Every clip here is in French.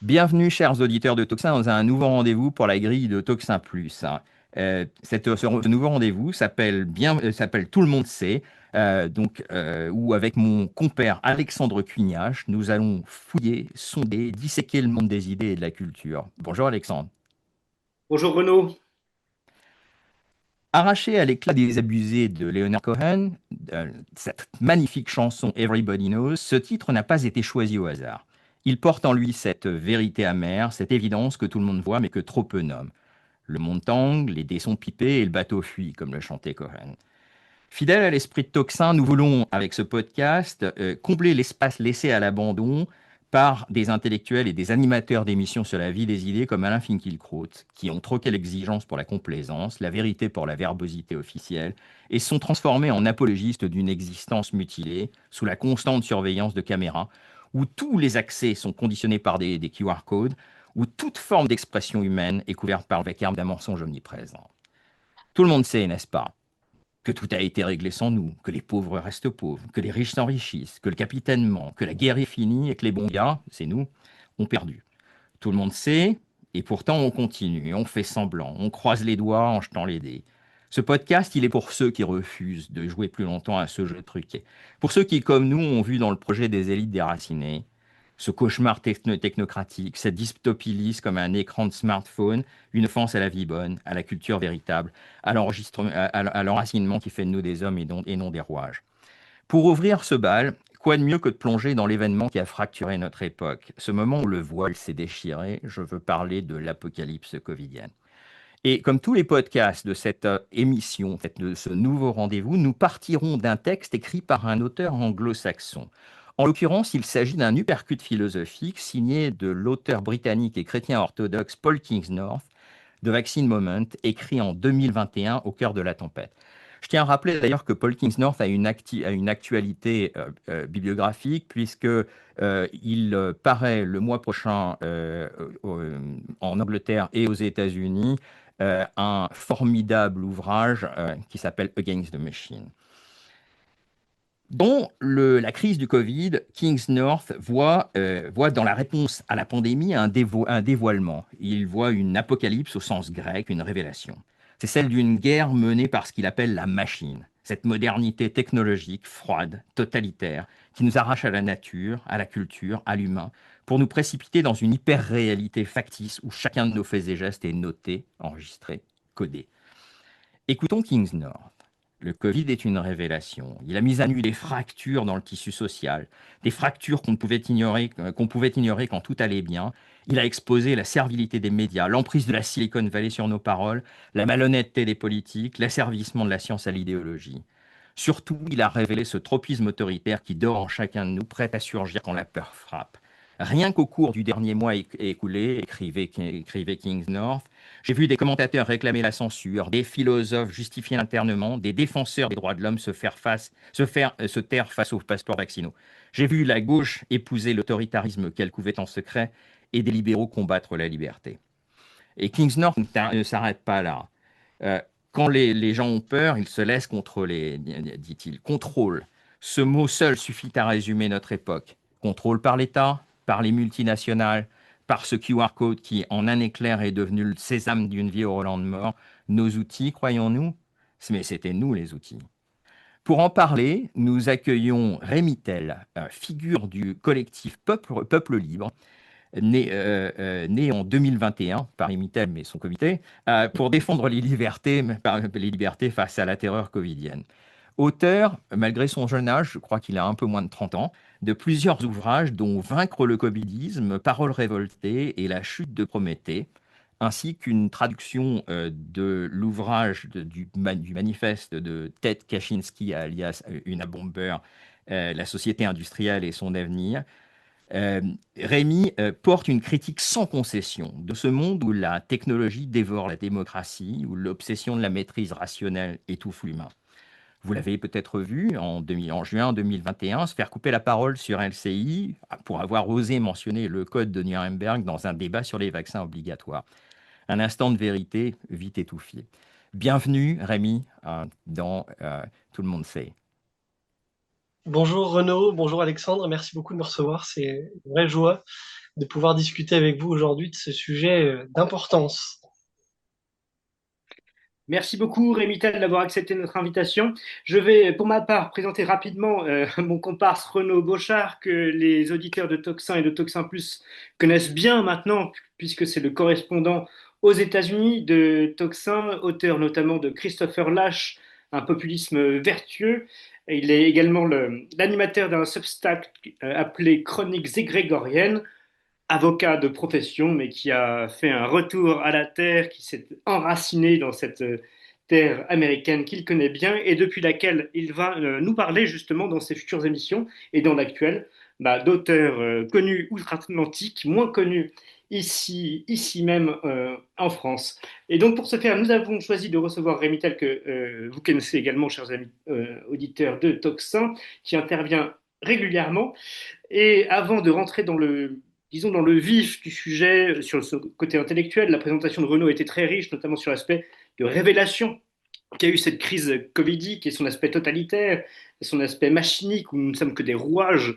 Bienvenue, chers auditeurs de Toxin, dans un nouveau rendez-vous pour la grille de Toxin Plus. Ce nouveau rendez-vous s'appelle Tout le monde sait, où avec mon compère Alexandre Cugnache, nous allons fouiller, sonder, disséquer le monde des idées et de la culture. Bonjour Alexandre. Bonjour Renaud. Arraché à l'éclat des abusés de Leonard Cohen, cette magnifique chanson Everybody Knows, ce titre n'a pas été choisi au hasard. Il porte en lui cette vérité amère, cette évidence que tout le monde voit mais que trop peu nomment. Le monde tangue, les dés sont pipés et le bateau fuit, comme le chantait Cohen. Fidèle à l'esprit de Toxin, nous voulons, avec ce podcast, combler l'espace laissé à l'abandon par des intellectuels et des animateurs d'émissions sur la vie des idées comme Alain Finkielkraut, qui ont troqué l'exigence pour la complaisance, la vérité pour la verbosité officielle, et se sont transformés en apologistes d'une existence mutilée, sous la constante surveillance de caméras, où tous les accès sont conditionnés par des QR codes, où toute forme d'expression humaine est couverte par le vacarme d'un mensonge omniprésent. Tout le monde sait, n'est-ce pas, que tout a été réglé sans nous, que les pauvres restent pauvres, que les riches s'enrichissent, que le capitaine ment, que la guerre est finie et que les bons gars, c'est nous, ont perdu. Tout le monde sait, et pourtant on continue, on fait semblant, on croise les doigts en jetant les dés. Ce podcast, il est pour ceux qui refusent de jouer plus longtemps à ce jeu truqué. Pour ceux qui, comme nous, ont vu dans le projet des élites déracinées ce cauchemar technocratique, cette dystopie lisse comme un écran de smartphone, une offense à la vie bonne, à la culture véritable, à l'enracinement qui fait de nous des hommes et non des rouages. Pour ouvrir ce bal, quoi de mieux que de plonger dans l'événement qui a fracturé notre époque, ce moment où le voile s'est déchiré, je veux parler de l'apocalypse covidienne. Et comme tous les podcasts de cette émission, de ce nouveau rendez-vous, nous partirons d'un texte écrit par un auteur anglo-saxon. En l'occurrence, il s'agit d'un uppercut philosophique signé de l'auteur britannique et chrétien orthodoxe Paul Kingsnorth, de Vaccine Moment, écrit en 2021 au cœur de la tempête. Je tiens à rappeler d'ailleurs que Paul Kingsnorth a une actualité bibliographique puisque il paraît le mois prochain en Angleterre et aux États-Unis un formidable ouvrage qui s'appelle Against the Machine. Dans la crise du Covid, Kingsnorth voit dans la réponse à la pandémie un dévoilement. Il voit une apocalypse au sens grec, une révélation. C'est celle d'une guerre menée par ce qu'il appelle la machine, cette modernité technologique, froide, totalitaire, qui nous arrache à la nature, à la culture, à l'humain, pour nous précipiter dans une hyper-réalité factice où chacun de nos faits et gestes est noté, enregistré, codé. Écoutons Kingsnorth. Le Covid est une révélation. Il a mis à nu des fractures dans le tissu social, des fractures qu'on pouvait ignorer quand tout allait bien. Il a exposé la servilité des médias, l'emprise de la Silicon Valley sur nos paroles, la malhonnêteté des politiques, l'asservissement de la science à l'idéologie. Surtout, il a révélé ce tropisme autoritaire qui dort en chacun de nous, prêt à surgir quand la peur frappe. Rien qu'au cours du dernier mois écoulé, écrivait Kingsnorth, j'ai vu des commentateurs réclamer la censure, des philosophes justifier l'internement, des défenseurs des droits de l'homme se taire face aux passeports vaccinaux. J'ai vu la gauche épouser l'autoritarisme qu'elle couvait en secret et des libéraux combattre la liberté. Et Kingsnorth ne s'arrête pas là. Euh, Quand les gens ont peur, ils se laissent contrôler, dit-il. Contrôle. Ce mot seul suffit à résumer notre époque. Contrôle par l'État, par les multinationales, par ce QR code qui, en un éclair, est devenu le sésame d'une vie au Roland de mort. Nos outils, croyons-nous? Mais c'était nous les outils. Pour en parler, nous accueillons Rémi Tell, figure du collectif Peuple Libre, né en 2021 par Imitel, mais son comité, pour défendre les libertés face à la terreur covidienne. Auteur, malgré son jeune âge, je crois qu'il a un peu moins de 30 ans, de plusieurs ouvrages dont Vaincre le covidisme, Paroles révoltées et La chute de Prométhée, ainsi qu'une traduction de l'ouvrage du manifeste de Ted Kaczynski, alias Una Bomber, La société industrielle et son avenir. Rémi porte une critique sans concession de ce monde où la technologie dévore la démocratie, où l'obsession de la maîtrise rationnelle étouffe l'humain. Vous l'avez peut-être vu en juin 2021 se faire couper la parole sur LCI pour avoir osé mentionner le code de Nuremberg dans un débat sur les vaccins obligatoires. Un instant de vérité vite étouffé. Bienvenue Rémi dans Tout le monde sait. Bonjour Renaud, bonjour Alexandre, merci beaucoup de me recevoir, c'est une vraie joie de pouvoir discuter avec vous aujourd'hui de ce sujet d'importance. Merci beaucoup, Rémital, d'avoir accepté notre invitation. Je vais, pour ma part, présenter rapidement mon comparse Renaud Beauchard, que les auditeurs de Toxin et de Toxin Plus connaissent bien maintenant, puisque c'est le correspondant aux États-Unis de Toxin, auteur notamment de Christopher Lash, un populisme vertueux. Et il est également l'animateur d'un Substack appelé Chroniques égrégoriennes, avocat de profession, mais qui a fait un retour à la terre, qui s'est enraciné dans cette terre américaine qu'il connaît bien et depuis laquelle il va nous parler justement dans ses futures émissions et dans l'actuelle d'auteurs connus outre-Atlantique, moins connus ici même en France. Et donc pour ce faire, nous avons choisi de recevoir Rémi Tel, que vous connaissez également, chers amis auditeurs de Toxin, qui intervient régulièrement. Et avant de rentrer dans disons, dans le vif du sujet, sur ce côté intellectuel, la présentation de Renaud était très riche, notamment sur l'aspect de révélation qu'a eu cette crise Covidique et son aspect totalitaire, et son aspect machinique, où nous ne sommes que des rouages.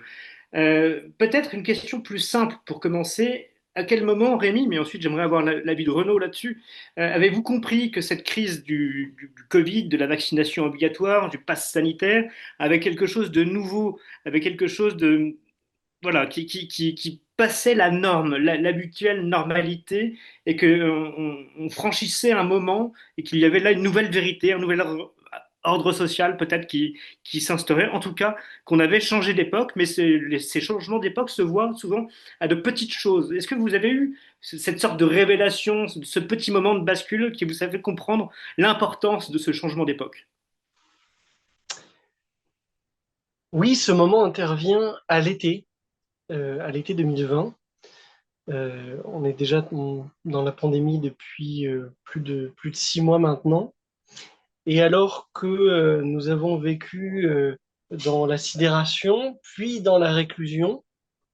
Peut-être une question plus simple pour commencer. À quel moment, Rémi, mais ensuite j'aimerais avoir l'avis de Renaud là-dessus, avez-vous compris que cette crise du Covid, de la vaccination obligatoire, du pass sanitaire, avait quelque chose de nouveau, avait quelque chose de, voilà, qui passait la norme, l'habituelle normalité, et qu'on on franchissait un moment et qu'il y avait là une nouvelle vérité, un nouvel ordre social peut-être qui s'instaurait, en tout cas qu'on avait changé d'époque, mais ces changements d'époque se voient souvent à de petites choses. Est-ce que vous avez eu cette sorte de révélation, ce petit moment de bascule qui vous a fait comprendre l'importance de ce changement d'époque? Oui, ce moment intervient à l'été 2020. On est déjà dans la pandémie depuis plus de 6 mois maintenant. Et alors que nous avons vécu dans la sidération, puis dans la réclusion,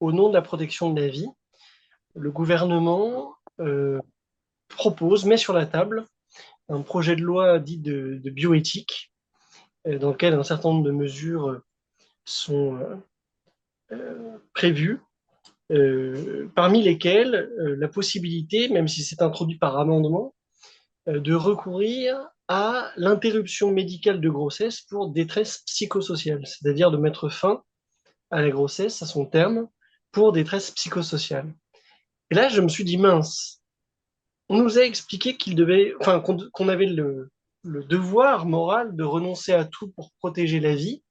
au nom de la protection de la vie, le gouvernement met sur la table un projet de loi dit de bioéthique, dans lequel un certain nombre de mesures sont prévues, parmi lesquelles la possibilité, même si c'est introduit par amendement, de recourir à l'interruption médicale de grossesse pour détresse psychosociale, c'est-à-dire de mettre fin à la grossesse, à son terme, pour détresse psychosociale. Et là, je me suis dit, mince, on nous a expliqué qu'on avait le devoir moral de renoncer à tout pour protéger la vie.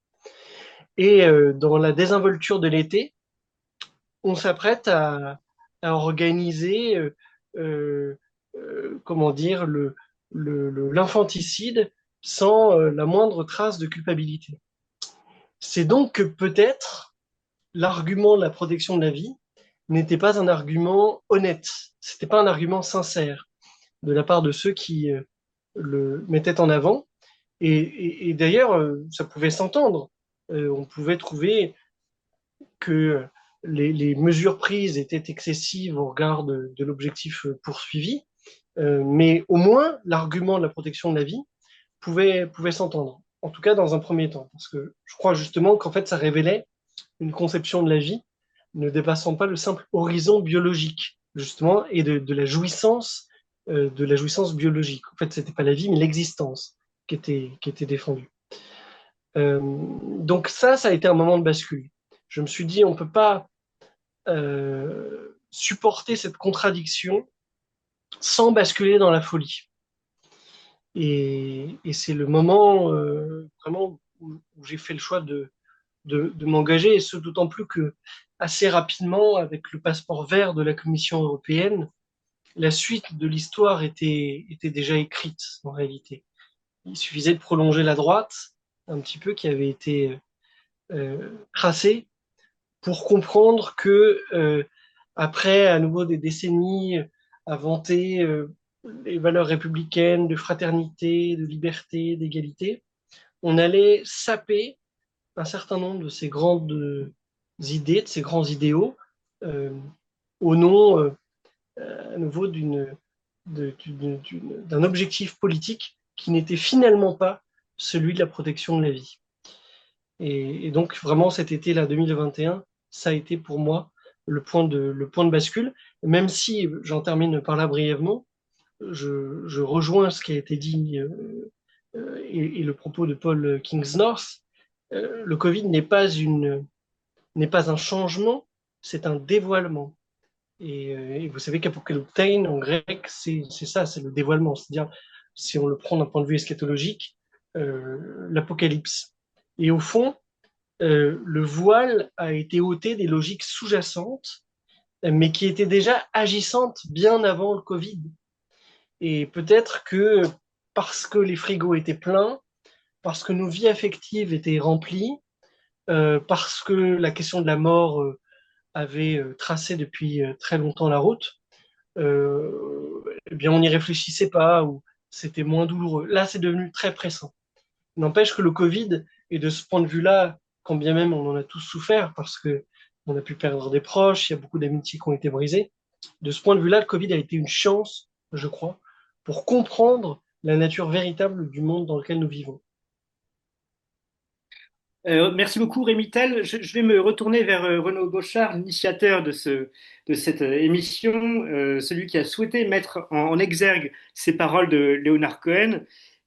Et dans la désinvolture de l'été, on s'apprête à organiser, euh, comment dire, l'infanticide sans la moindre trace de culpabilité. C'est donc que peut-être l'argument de la protection de la vie n'était pas un argument honnête, c'était pas un argument sincère de la part de ceux qui le mettaient en avant. Et d'ailleurs, ça pouvait s'entendre. On pouvait trouver que les mesures prises étaient excessives au regard de l'objectif poursuivi, mais au moins l'argument de la protection de la vie pouvait s'entendre, en tout cas dans un premier temps, parce que je crois justement qu'en fait ça révélait une conception de la vie ne dépassant pas le simple horizon biologique, justement, et de la jouissance biologique. En fait, c'était pas la vie, mais l'existence qui était défendue. Donc ça a été un moment de bascule. Je me suis dit, on peut pas supporter cette contradiction sans basculer dans la folie. Et c'est le moment vraiment où j'ai fait le choix de m'engager, et ce d'autant plus que assez rapidement, avec le passeport vert de la Commission européenne, la suite de l'histoire était déjà écrite en réalité. Il suffisait de prolonger la droite un petit peu qui avait été tracée pour comprendre que après à nouveau des décennies à vanter les valeurs républicaines de fraternité, de liberté, d'égalité, on allait saper un certain nombre de ces grandes idées, de ces grands idéaux, euh, au nom à nouveau d'un objectif politique qui n'était finalement pas celui de la protection de la vie. Et donc vraiment cet été-là 2021, ça a été pour moi le point de bascule. Même si, j'en termine par là brièvement, je rejoins ce qui a été dit et le propos de Paul Kingsnorth. Le Covid n'est pas un changement, c'est un dévoilement. Et vous savez qu'apocalyptein, en grec, c'est ça, c'est le dévoilement. C'est-à-dire, si on le prend d'un point de vue eschatologique, l'apocalypse. Et au fond, le voile a été ôté des logiques sous-jacentes, mais qui étaient déjà agissantes bien avant le Covid. Et peut-être que parce que les frigos étaient pleins, parce que nos vies affectives étaient remplies, parce que la question de la mort avait tracé depuis très longtemps la route, eh bien on n'y réfléchissait pas ou c'était moins douloureux. Là, c'est devenu très pressant. N'empêche que le Covid, et de ce point de vue-là, quand bien même on en a tous souffert parce que on a pu perdre des proches, il y a beaucoup d'amitiés qui ont été brisées. De ce point de vue-là, le Covid a été une chance, je crois, pour comprendre la nature véritable du monde dans lequel nous vivons. Merci beaucoup, Rémi Tell. Je vais me retourner vers Renaud Bochard, l'initiateur de cette émission, celui qui a souhaité mettre en exergue ces paroles de Leonard Cohen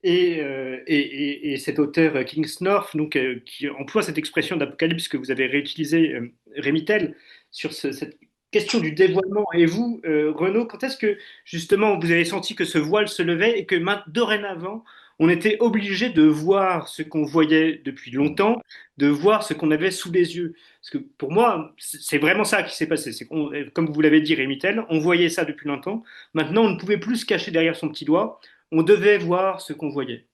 et cet auteur Kings North, donc, qui emploie cette expression d'apocalypse que vous avez réutilisée, Rémi Tell, sur cette question du dévoilement. Et vous, Renaud, quand est-ce que justement vous avez senti que ce voile se levait et que dorénavant, on était obligé de voir ce qu'on voyait depuis longtemps, de voir ce qu'on avait sous les yeux. Parce que pour moi, c'est vraiment ça qui s'est passé. C'est comme vous l'avez dit, Rémi Tell, on voyait ça depuis longtemps. Maintenant, on ne pouvait plus se cacher derrière son petit doigt. On devait voir ce qu'on voyait.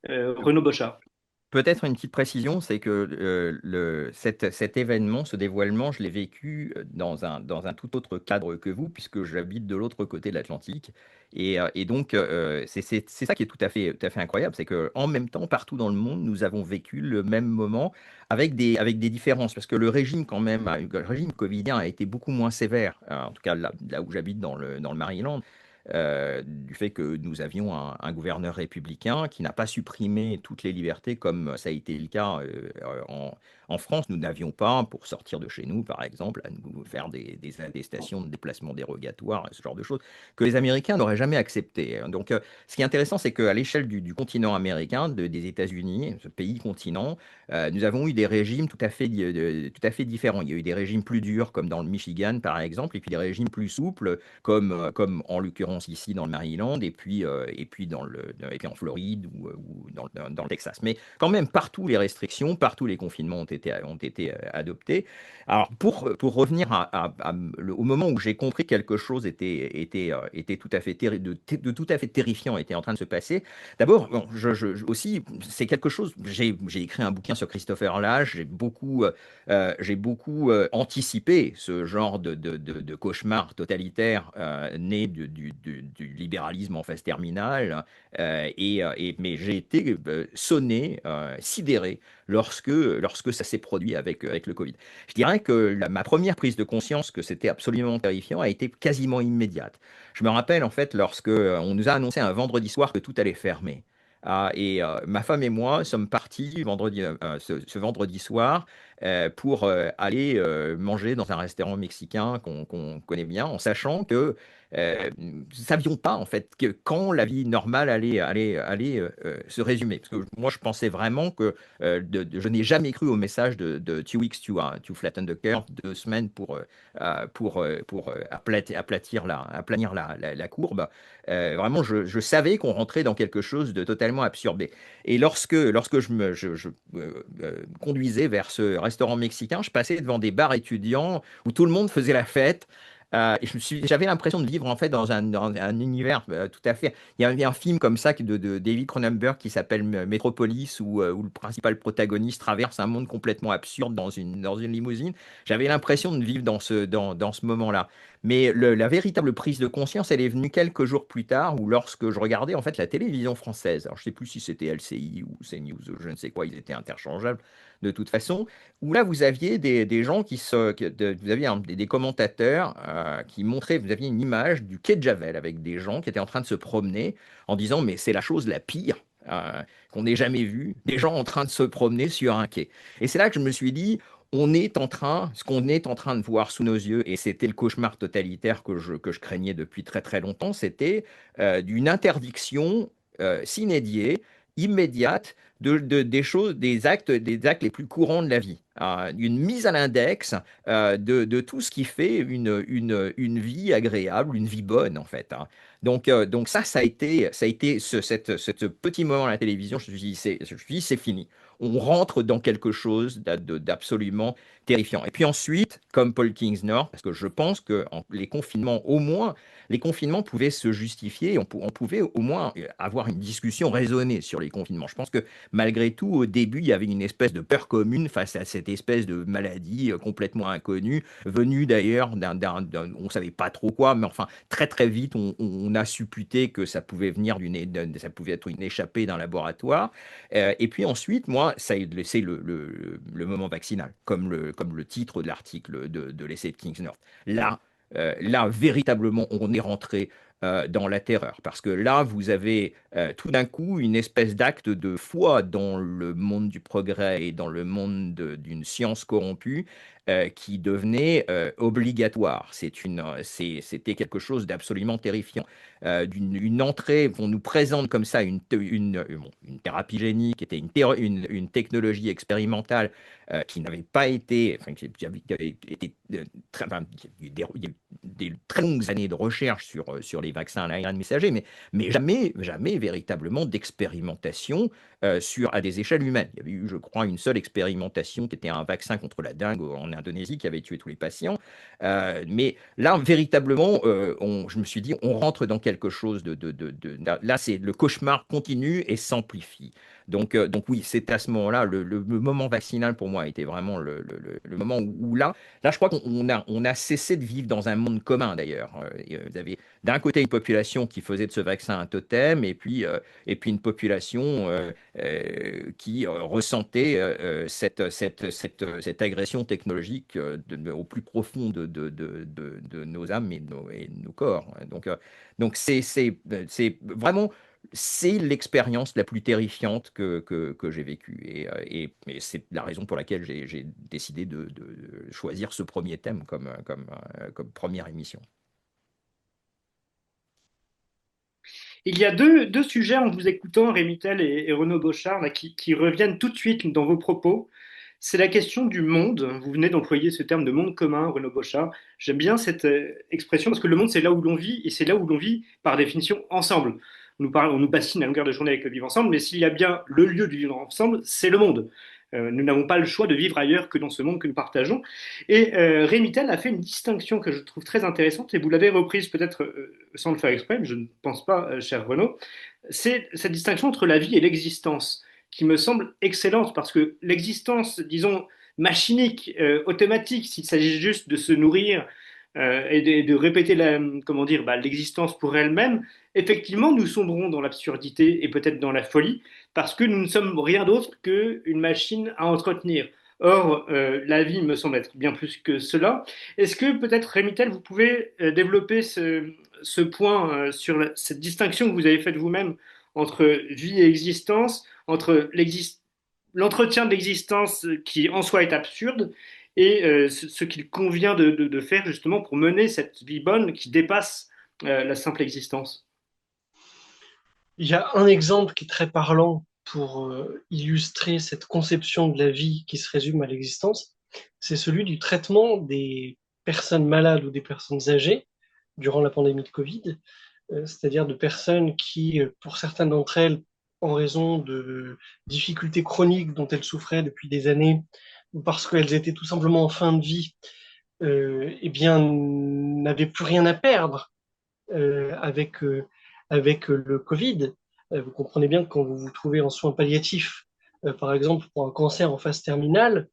Renaud Bochard. Peut-être une petite précision, c'est que cet événement, ce dévoilement, je l'ai vécu dans un tout autre cadre que vous, puisque j'habite de l'autre côté de l'Atlantique. Et donc, c'est ça qui est tout à fait incroyable, c'est qu'en même temps, partout dans le monde, nous avons vécu le même moment avec des différences, parce que le régime, quand même, le régime covidien a été beaucoup moins sévère, en tout cas là où j'habite dans le Maryland. Du fait que nous avions un gouverneur républicain qui n'a pas supprimé toutes les libertés comme ça a été le cas en France. Nous n'avions pas, pour sortir de chez nous, par exemple, à nous faire des attestations de déplacement dérogatoire, ce genre de choses, que les Américains n'auraient jamais accepté. Donc, ce qui est intéressant, c'est qu'à l'échelle du continent américain, des États-Unis, ce pays continent, nous avons eu des régimes tout à fait différents. Il y a eu des régimes plus durs, comme dans le Michigan, par exemple, et puis des régimes plus souples, comme en l'occurrence ici dans le Maryland, et puis en Floride ou dans le Texas. Mais quand même, partout les restrictions, partout les confinements ont été adoptés. Alors, pour revenir au moment où j'ai compris que quelque chose était tout à fait de tout à fait terrifiant était en train de se passer, d'abord, bon, aussi, c'est quelque chose, j'ai écrit un bouquin sur Christopher Lasch, j'ai beaucoup anticipé ce genre de cauchemar totalitaire né du libéralisme en phase terminale. Mais j'ai été sonné, sidéré lorsque ça s'est produit avec le Covid. Je dirais que ma première prise de conscience que c'était absolument terrifiant a été quasiment immédiate. Je me rappelle en fait lorsque on nous a annoncé un vendredi soir que tout allait fermer. Ma femme et moi sommes partis ce vendredi soir pour aller manger dans un restaurant mexicain qu'on connaît bien, en sachant que nous ne savions pas en fait quand la vie normale allait se résumer. Parce que moi, je pensais vraiment que je n'ai jamais cru au message de 2 weeks to flatten the curve, 2 semaines pour aplanir la courbe. Vraiment, je savais qu'on rentrait dans quelque chose de totalement absurdé. Et lorsque je conduisais vers ce restaurant mexicain, je passais devant des bars étudiants où tout le monde faisait la fête. Et j'avais l'impression de vivre en fait dans un univers tout à fait. Il y avait un film comme ça de David Cronenberg qui s'appelle Metropolis, où le principal protagoniste traverse un monde complètement absurde dans une limousine. J'avais l'impression de vivre dans ce moment-là. Mais la véritable prise de conscience, elle est venue quelques jours plus tard, où lorsque je regardais en fait la télévision française, alors je ne sais plus si c'était LCI ou CNews ou je ne sais quoi, ils étaient interchangeables de toute façon, où là vous aviez des gens vous aviez des commentateurs qui montraient, vous aviez une image du quai de Javel avec des gens qui étaient en train de se promener en disant mais c'est la chose la pire qu'on ait jamais vue, des gens en train de se promener sur un quai. Et c'est là que je me suis dit, ce qu'on est en train de voir sous nos yeux, et c'était le cauchemar totalitaire que je craignais depuis très très longtemps, c'était d'une interdiction sine die, immédiate, des choses, des actes les plus courants de la vie. Une mise à l'index de tout ce qui fait une vie agréable, une vie bonne en fait. Donc ça a été ce petit moment à la télévision, je me suis dit, c'est fini. On rentre dans quelque chose d'absolument terrifiant. Et puis ensuite, comme Paul Kingsnorth, parce que je pense que les confinements, au moins, les confinements pouvaient se justifier, on pouvait au moins avoir une discussion raisonnée sur les confinements. Je pense que malgré tout, au début, il y avait une espèce de peur commune face à cette espèce de maladie complètement inconnue, venue d'ailleurs on ne savait pas trop quoi, mais enfin, très très vite, on a supputé que ça pouvait venir ça pouvait être une échappée d'un laboratoire. Et puis ensuite, moi, c'est le moment vaccinal, comme le titre de l'article de l'essai de Kingsnorth. Là, véritablement, on est rentré dans la terreur. Parce que là, vous avez tout d'un coup une espèce d'acte de foi dans le monde du progrès et dans le monde d'une science corrompue qui devenait obligatoire. C'était quelque chose d'absolument terrifiant. Une entrée, on nous présente comme ça une thérapie génique, qui était une technologie expérimentale qui n'avait pas été, enfin, qui avait été enfin, il y a eu des très longues années de recherche sur les vaccins à l'ARN messager, mais jamais véritablement d'expérimentation à des échelles humaines. Il y avait eu, je crois, une seule expérimentation qui était un vaccin contre la dengue en Indonésie qui avait tué tous les patients. Mais là, véritablement, je me suis dit, on rentre dans quelque chose là, c'est le cauchemar continue et s'amplifie. Donc oui, c'est à ce moment-là, le moment vaccinal pour moi a été vraiment le moment où là, je crois qu'on a cessé de vivre dans un monde commun d'ailleurs. Vous avez d'un côté une population qui faisait de ce vaccin un totem, et puis une population qui ressentait cette agression technologique au plus profond de nos âmes et de nos corps. Donc c'est vraiment c'est l'expérience la plus terrifiante que j'ai vécue. Et c'est la raison pour laquelle j'ai décidé de choisir ce premier thème comme première émission. Il y a deux sujets en vous écoutant, Rémy Tell et Renaud Bochard, là, qui reviennent tout de suite dans vos propos. C'est la question du monde. Vous venez d'employer ce terme de monde commun, Renaud Bochard. J'aime bien cette expression parce que le monde, c'est là où l'on vit et c'est là où l'on vit par définition ensemble. On nous bassine à longueur de journée avec le vivre ensemble, mais s'il y a bien le lieu du vivre ensemble, c'est le monde. Nous n'avons pas le choix de vivre ailleurs que dans ce monde que nous partageons. Et Rémy Tell a fait une distinction que je trouve très intéressante, et vous l'avez reprise peut-être sans le faire exprès, mais je ne pense pas, cher Renaud. C'est cette distinction entre la vie et l'existence, qui me semble excellente, parce que l'existence, disons, machinique, automatique, s'il s'agit juste de se nourrir et de répéter comment dire, l'existence pour elle-même, effectivement, nous sombrons dans l'absurdité et peut-être dans la folie, parce que nous ne sommes rien d'autre qu'une machine à entretenir. Or, la vie me semble être bien plus que cela. Est-ce que peut-être, Rémy Tell, vous pouvez développer ce point sur cette distinction que vous avez faite vous-même entre vie et existence, entre l'entretien de l'existence qui en soi est absurde et ce qu'il convient de faire justement pour mener cette vie bonne qui dépasse la simple existence? Il y a un exemple qui est très parlant pour illustrer cette conception de la vie qui se résume à l'existence, c'est celui du traitement des personnes malades ou des personnes âgées durant la pandémie de Covid, c'est-à-dire de personnes qui, pour certaines d'entre elles, en raison de difficultés chroniques dont elles souffraient depuis des années, ou parce qu'elles étaient tout simplement en fin de vie, eh bien, n'avaient plus rien à perdre avec le Covid. Vous comprenez bien que quand vous vous trouvez en soins palliatifs, par exemple pour un cancer en phase terminale,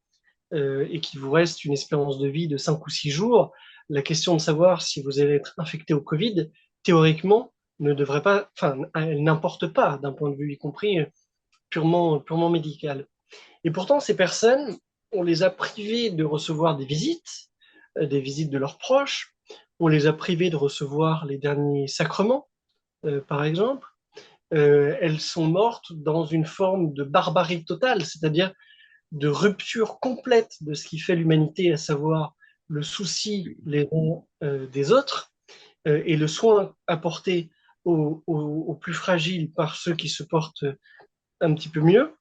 et qu'il vous reste une espérance de vie de 5 ou 6 jours, la question de savoir si vous allez être infecté au Covid, théoriquement, ne devrait pas, enfin, elle n'importe pas d'un point de vue y compris purement médical. Et pourtant, ces personnes, on les a privées de recevoir des visites de leurs proches, on les a privées de recevoir les derniers sacrements, par exemple. Elles sont mortes dans une forme de barbarie totale, c'est-à-dire de rupture complète de ce qui fait l'humanité, à savoir le souci les uns des autres et le soin apporté aux plus fragiles par ceux qui se portent un petit peu mieux.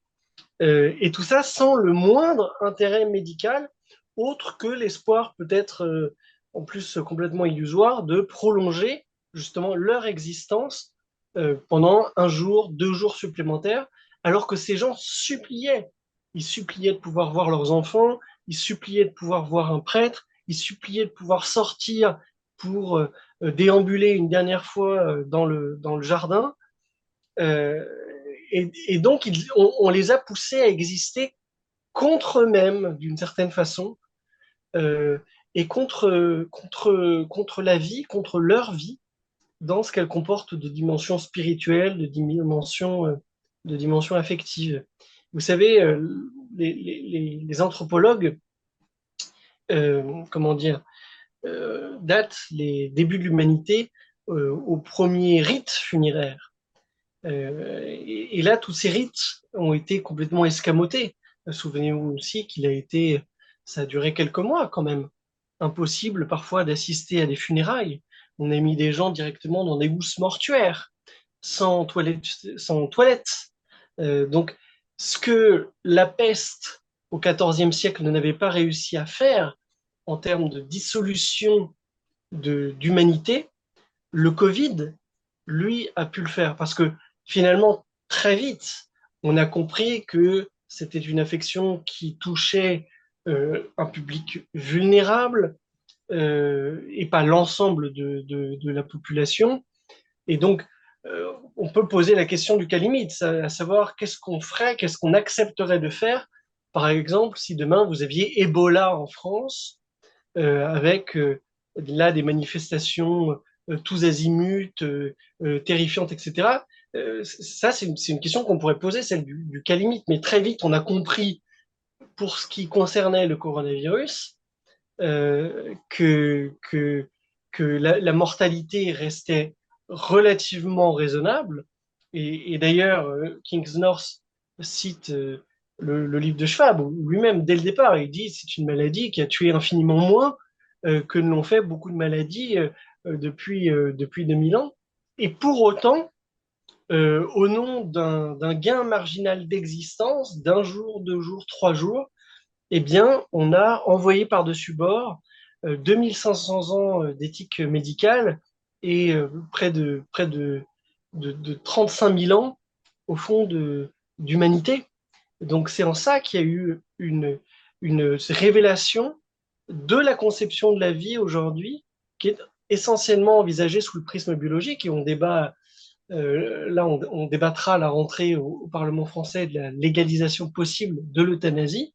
Et tout ça sans le moindre intérêt médical, autre que l'espoir peut-être en plus complètement illusoire de prolonger justement leur existence pendant un jour, 2 jours supplémentaires, alors que ces gens suppliaient. Ils suppliaient de pouvoir voir leurs enfants, ils suppliaient de pouvoir voir un prêtre, ils suppliaient de pouvoir sortir pour déambuler une dernière fois dans le jardin. Euh, et donc, on les a poussés à exister contre eux-mêmes, d'une certaine façon, euh, et contre la vie, contre leur vie, dans ce qu'elle comporte de dimensions spirituelles, de dimensions affectives. Vous savez, les anthropologues, comment dire, datent les débuts de l'humanité au premier rite funéraire. Et là, tous ces rites ont été complètement escamotés. Souvenez-vous aussi ça a duré quelques mois quand même. Impossible parfois d'assister à des funérailles. On a mis des gens directement dans des housses mortuaires, sans toilette, sans toilette. Donc, ce que la peste au XIVe siècle n'avait pas réussi à faire en termes de dissolution d'humanité, le Covid, lui, a pu le faire parce que finalement, très vite, on a compris que c'était une affection qui touchait un public vulnérable et pas l'ensemble de la population. Et donc, on peut poser la question du cas limite, à savoir qu'est-ce qu'on ferait, qu'est-ce qu'on accepterait de faire, par exemple, si demain vous aviez Ebola en France, avec là des manifestations tous azimuts, terrifiantes, etc. Ça, c'est une question qu'on pourrait poser, celle du cas limite. Mais très vite, on a compris, pour ce qui concernait le coronavirus, que la mortalité restait relativement raisonnable. Et d'ailleurs, King's North cite le livre de Schwab, où lui-même, dès le départ, il dit c'est une maladie qui a tué infiniment moins que ne l'ont fait beaucoup de maladies depuis 2000 ans. Et pour autant, au nom d'un gain marginal d'existence, d'un jour, 2 jours, 3 jours, eh bien, on a envoyé par-dessus bord 2500 ans d'éthique médicale et près de 35 000 ans, au fond, d'humanité. Donc, c'est en ça qu'il y a eu une révélation de la conception de la vie aujourd'hui, qui est essentiellement envisagée sous le prisme biologique, et on débat, là, on débattra à la rentrée au Parlement français de la légalisation possible de l'euthanasie.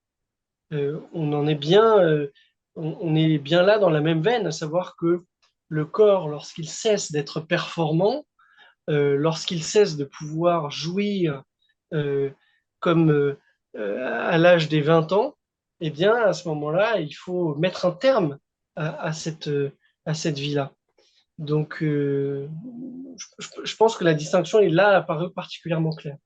On en est bien, on est bien là dans la même veine, à savoir que le corps, lorsqu'il cesse d'être performant, lorsqu'il cesse de pouvoir jouir euh, comme à l'âge des 20 ans, eh bien, à ce moment-là, il faut mettre un terme à cette vie-là. Donc, je pense que la distinction est là apparue particulièrement claire.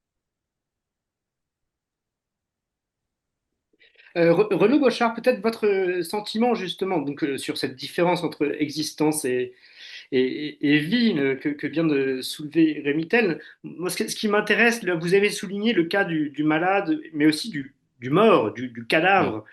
Renaud Bochard, peut-être votre sentiment justement donc, sur cette différence entre existence et vie que vient de soulever Rémy Tel. Moi, ce qui m'intéresse, là, vous avez souligné le cas du malade, mais aussi du mort, du Mm. cadavre.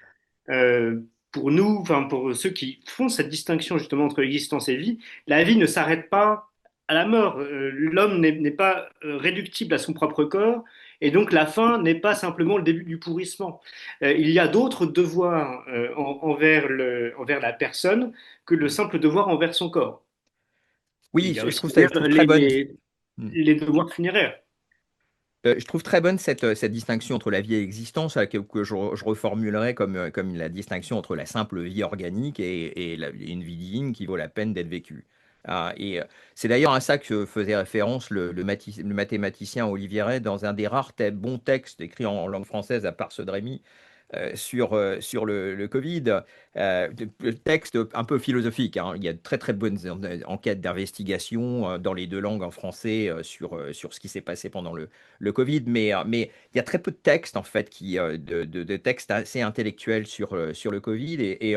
Euh, pour nous, enfin pour ceux qui font cette distinction justement entre existence et vie, la vie ne s'arrête pas à la mort. L'homme n'est pas réductible à son propre corps, et donc la fin n'est pas simplement le début du pourrissement. Il y a d'autres devoirs envers la personne que le simple devoir envers son corps. Il Oui, y a je aussi trouve ça, je d'ailleurs trouve très bonne. Mm. les devoirs funéraires. Je trouve très bonne cette distinction entre la vie et l'existence, que je reformulerais comme la distinction entre la simple vie organique et une vie digne qui vaut la peine d'être vécue. Ah, c'est d'ailleurs à ça que faisait référence le mathématicien Olivier Rey dans un des rares bons textes écrits en langue française, à part ceux de Rémy, sur le Covid. Le texte un peu philosophique, hein. Il y a de très très bonnes enquêtes d'investigation dans les deux langues en français sur ce qui s'est passé pendant le Covid, mais il y a très peu de textes en fait de textes assez intellectuels sur le Covid et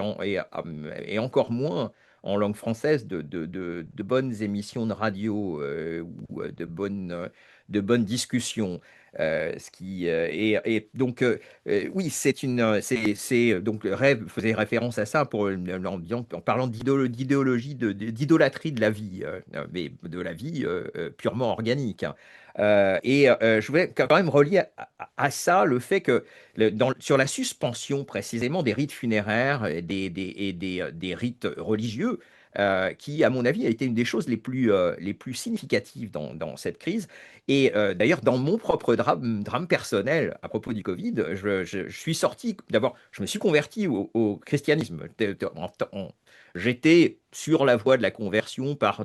encore moins en langue française de bonnes émissions de radio ou de bonnes discussions. Et donc, oui, donc Rêve faisait référence à ça en parlant d'idéologie, d'idolâtrie de la vie, mais de la vie purement organique, hein. Je voulais quand même relier à ça le fait que sur la suspension précisément des rites funéraires des rites religieux, qui, à mon avis, a été une des choses les plus significatives dans cette crise. Et d'ailleurs, dans mon propre drame personnel à propos du Covid, je suis sorti, d'abord, je me suis converti au christianisme. J'étais sur la voie de la conversion par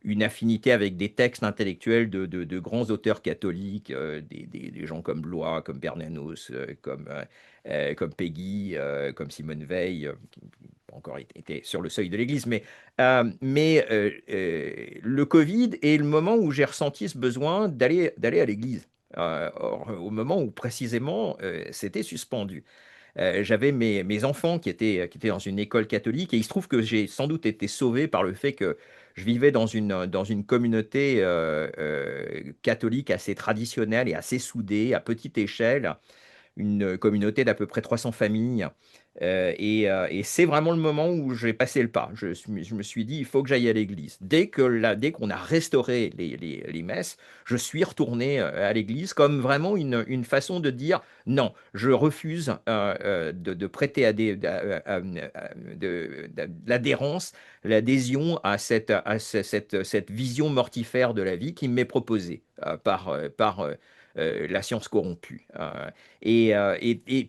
une affinité avec des textes intellectuels de grands auteurs catholiques, des gens comme Blois, comme Bernanos, comme Peggy, comme Simone Veil, qui pas encore été sur le seuil de l'Église. Le Covid est le moment où j'ai ressenti ce besoin d'aller à l'Église. Or, au moment où précisément c'était suspendu. J'avais mes enfants qui étaient dans une école catholique et il se trouve que j'ai sans doute été sauvé par le fait que je vivais dans une communauté catholique assez traditionnelle et assez soudée, à petite échelle, une communauté d'à peu près 300 familles. Et c'est vraiment le moment où j'ai passé le pas. Je me suis dit, il faut que j'aille à l'église. Dès qu'on a restauré les messes, je suis retourné à l'église comme vraiment une façon de dire, non, je refuse de prêter de l'adhérence, l'adhésion cette vision mortifère de la vie qui m'est proposée par la science corrompue. Et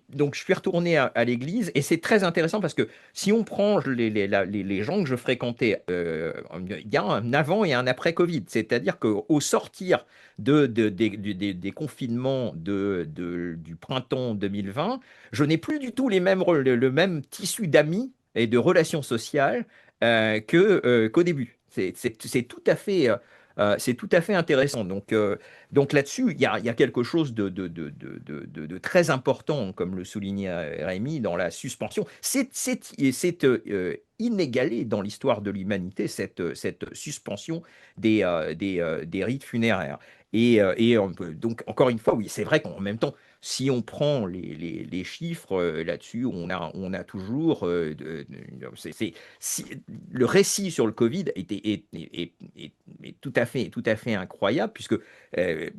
donc, je suis retourné à l'église et c'est très intéressant parce que si on prend les gens que je fréquentais, il y a un avant et un après Covid. C'est-à-dire qu'au sortir des confinements du printemps 2020, je n'ai plus du tout le même tissu d'amis et de relations sociales qu'au début. C'est tout à fait. C'est tout à fait intéressant. Donc là-dessus, il y a quelque chose de très important, comme le soulignait Rémi, dans la suspension. C'est inégalé dans l'histoire de l'humanité, cette suspension des rites funéraires. Donc, encore une fois, oui, c'est vrai qu'en même temps, si on prend les chiffres là-dessus, on a toujours. Si- le récit sur le Covid est tout à fait incroyable, puisque euh,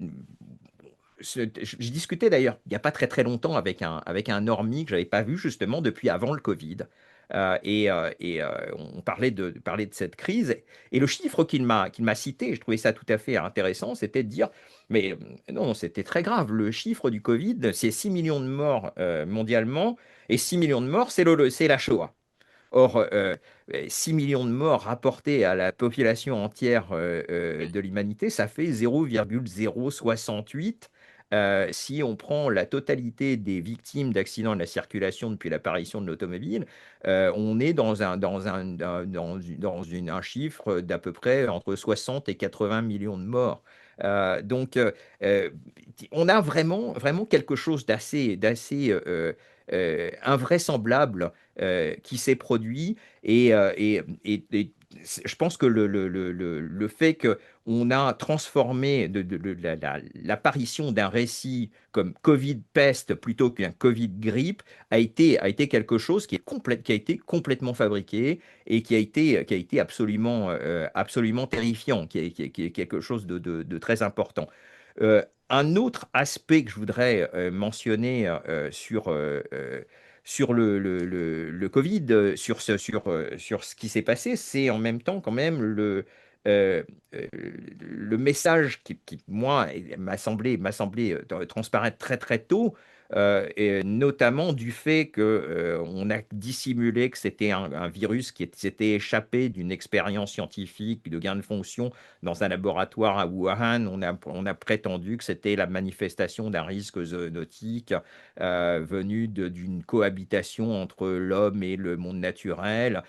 j'ai discuté d'ailleurs il n'y a pas très très longtemps avec un normie que j'avais pas vu justement depuis avant le Covid. On parlait de cette crise. Et le chiffre qu'il m'a cité, je trouvais ça tout à fait intéressant, c'était de dire, mais non, c'était très grave. Le chiffre du Covid, c'est 6 millions de morts mondialement, et 6 millions de morts, c'est la Shoah. Or, 6 millions de morts rapportés à la population entière de l'humanité, ça fait 0,068. Si on prend la totalité des victimes d'accidents de la circulation depuis l'apparition de l'automobile, on est un chiffre d'à peu près entre 60 et 80 millions de morts. Donc, euh, on a vraiment quelque chose d'assez invraisemblable qui s'est produit. Et je pense que le fait qu'on a transformé l'apparition d'un récit comme Covid peste plutôt qu'un Covid grippe a été quelque chose qui a été complètement fabriqué et qui a été absolument terrifiant, qui est quelque chose de très important. Un autre aspect que je voudrais mentionner sur le Covid, sur ce qui s'est passé, c'est en même temps quand même euh, euh, le message moi, m'a semblé transparaître très très tôt, et notamment du fait qu'on a dissimulé que c'était un virus qui s'était échappé d'une expérience scientifique de gain de fonction dans un laboratoire à Wuhan. On a prétendu que c'était la manifestation d'un risque zoonotique venu d'une cohabitation entre l'homme et le monde naturel.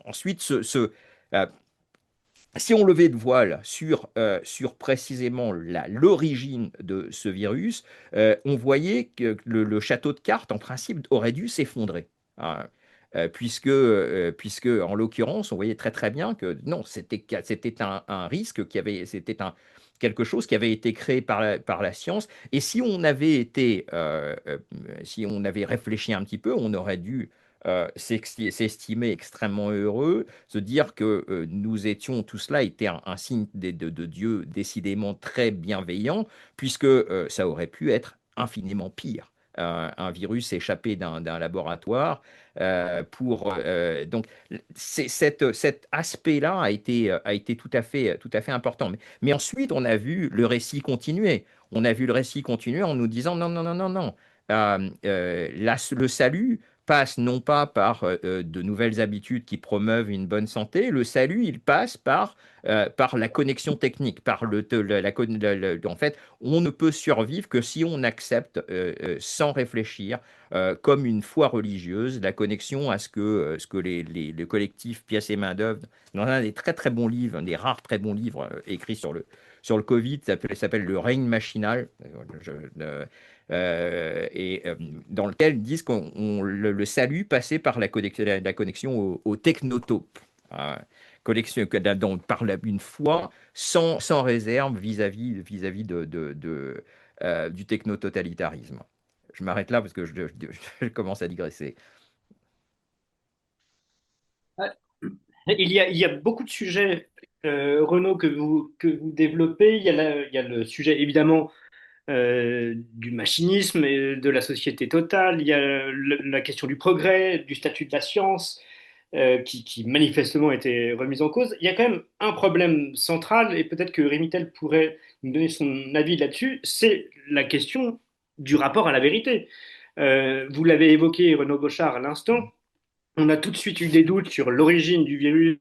Ensuite, euh, si on levait le voile sur précisément l'origine de ce virus, on voyait que le château de cartes, en principe, aurait dû s'effondrer. Hein. Puisque, en l'occurrence, on voyait très très bien que non, c'était un risque c'était quelque chose qui avait été créé par la science. Et si on avait réfléchi un petit peu, on aurait dû s'estimer extrêmement heureux, se dire que nous étions, tout cela était un signe de Dieu décidément très bienveillant, puisque ça aurait pu être infiniment pire. Un virus échappé d'un laboratoire. Donc, cet aspect-là a été tout à fait important. Mais ensuite, on a vu le récit continuer. On a vu le récit continuer en nous disant non, non, non, non, non. Le salut passe non pas par de nouvelles habitudes qui promeuvent une bonne santé, le salut, il passe par la connexion technique, par en fait, on ne peut survivre que si on accepte sans réfléchir, comme une foi religieuse, la connexion à ce que le collectif Pièces et Main-d'œuvre, dans un des très très bons livres, un des rares très bons livres écrits sur le Covid, s'appelle Le règne machinal. Dans lequel ils disent que le salut passait par la connexion au technotope. Hein. Une foi sans réserve vis-à-vis du technototalitarisme. Je m'arrête là parce que je commence à digresser. Il y a beaucoup de sujets, Renaud, que vous développez. Il y a le sujet, évidemment, du machinisme et de la société totale. Il y a la question du progrès, du statut de la science, qui manifestement a été remise en cause. Il y a quand même un problème central, et peut-être que Rémitel pourrait nous donner son avis là-dessus, c'est la question du rapport à la vérité. Vous l'avez évoqué, Renaud Bochard, à l'instant. On a tout de suite eu des doutes sur l'origine du virus.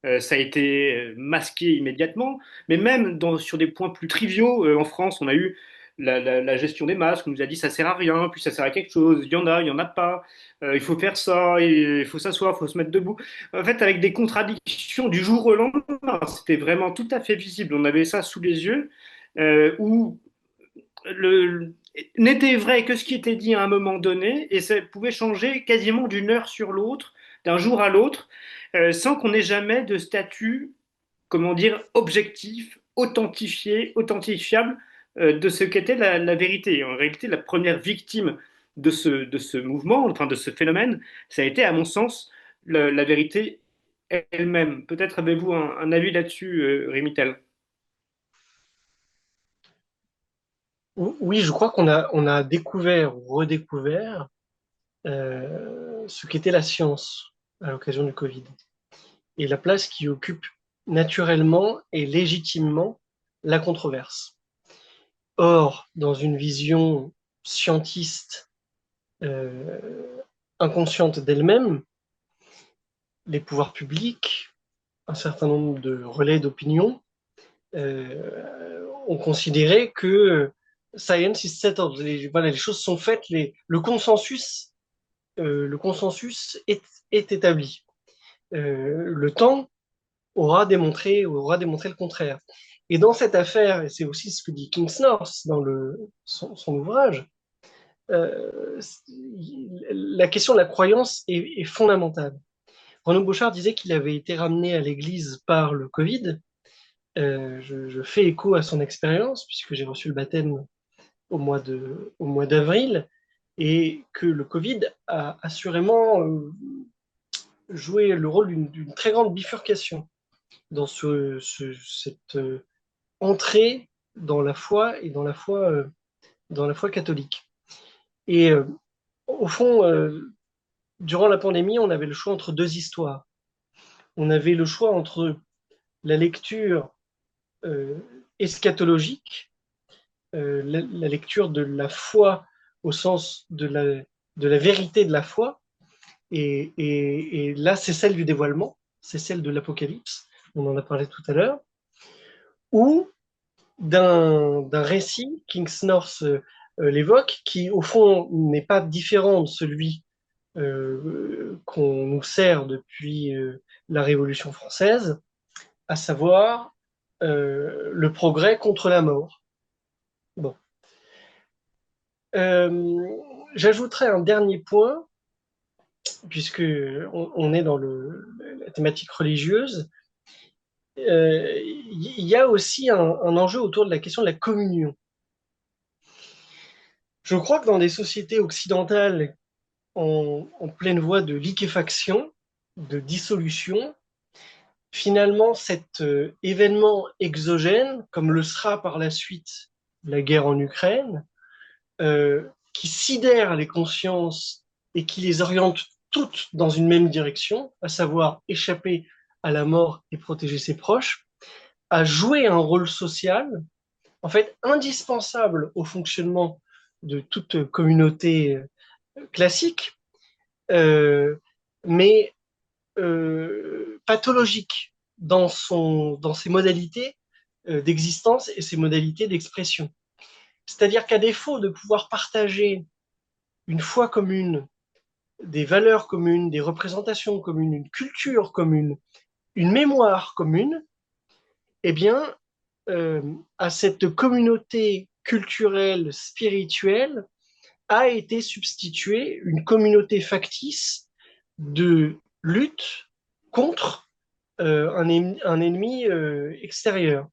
Ça a été masqué immédiatement, mais même sur des points plus triviaux, en France, on a eu la gestion des masques, on nous a dit ça sert à rien, puis ça sert à quelque chose, il y en a pas, il faut faire ça, il faut s'asseoir, il faut se mettre debout. En fait, avec des contradictions du jour au lendemain, c'était vraiment tout à fait visible, on avait ça sous les yeux, où n'était vrai que ce qui était dit à un moment donné, et ça pouvait changer quasiment d'une heure sur l'autre, d'un jour à l'autre, sans qu'on ait jamais de statut, comment dire, objectif, authentifiable de ce qu'était la vérité. En réalité, la première victime de ce mouvement, enfin de ce phénomène, ça a été, à mon sens, la vérité elle-même. Peut-être avez-vous un avis là-dessus, Rémitel? Oui, je crois qu'on a découvert ou redécouvert ce qu'était la science à l'occasion du Covid et la place qui occupe naturellement et légitimement la controverse. Or, dans une vision scientiste inconsciente d'elle-même, les pouvoirs publics, un certain nombre de relais d'opinion, ont considéré que science is settled. Voilà, les choses sont faites, le consensus est établi. Le temps aura démontré le contraire. Et dans cette affaire, et c'est aussi ce que dit Kingsnorth dans son ouvrage, la question de la croyance est fondamentale. Renaud Bochard disait qu'il avait été ramené à l'église par le Covid. Je fais écho à son expérience, puisque j'ai reçu le baptême au mois d'avril, et que le Covid a assurément joué le rôle d'une très grande bifurcation dans cette entrée dans la foi et dans la foi catholique. Et au fond, durant la pandémie, on avait le choix entre deux histoires. On avait le choix entre la lecture eschatologique la lecture de la foi au sens de la vérité de la foi. Et là, c'est celle du dévoilement, c'est celle de l'Apocalypse, on en a parlé tout à l'heure, ou d'un récit, Kingsnorth l'évoque, qui au fond n'est pas différent de celui qu'on nous sert depuis la Révolution française, à savoir le progrès contre la mort. Bon. J'ajouterai un dernier point, puisque on est dans la thématique religieuse. Il y a aussi un enjeu autour de la question de la communion. Je crois que dans des sociétés occidentales en pleine voie de liquéfaction, de dissolution, finalement cet événement exogène, comme le sera par la suite la guerre en Ukraine, qui sidère les consciences et qui les oriente toutes dans une même direction, à savoir échapper à la mort et protéger ses proches, a joué un rôle social, en fait, indispensable au fonctionnement de toute communauté classique, euh, mais pathologique dans ses modalités d'existence et ses modalités d'expression. C'est-à-dire qu'à défaut de pouvoir partager une foi commune, des valeurs communes, des représentations communes, une culture commune, une mémoire commune, eh bien, à cette communauté culturelle, spirituelle, a été substituée une communauté factice de lutte contre un ennemi extérieur.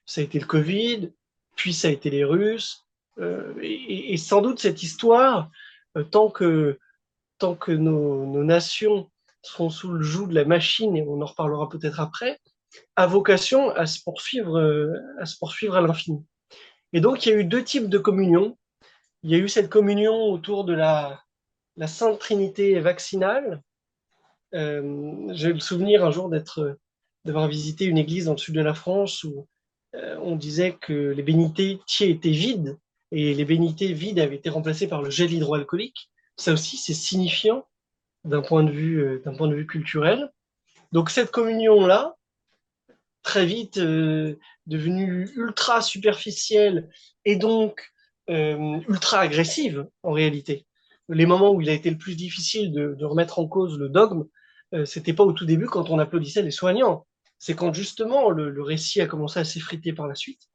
Ça a été le Covid, puis ça a été les Russes, et sans doute cette histoire, tant que nos nations seront sous le joug de la machine, et on en reparlera peut-être après, a vocation à se poursuivre à l'infini. Et donc il y a eu deux types de communion. Il y a eu cette communion autour de la Sainte Trinité vaccinale. J'ai le souvenir un jour d'avoir visité une église dans le sud de la France où on disait que les bénitiers étaient vides et les bénitiers vides avaient été remplacés par le gel hydroalcoolique. Ça aussi, c'est signifiant d'un point de vue culturel. Donc cette communion-là, très vite devenue ultra superficielle et donc ultra agressive en réalité. Les moments où il a été le plus difficile de remettre en cause le dogme, c'était pas au tout début quand on applaudissait les soignants. C'est quand justement le récit a commencé à s'effriter par la suite.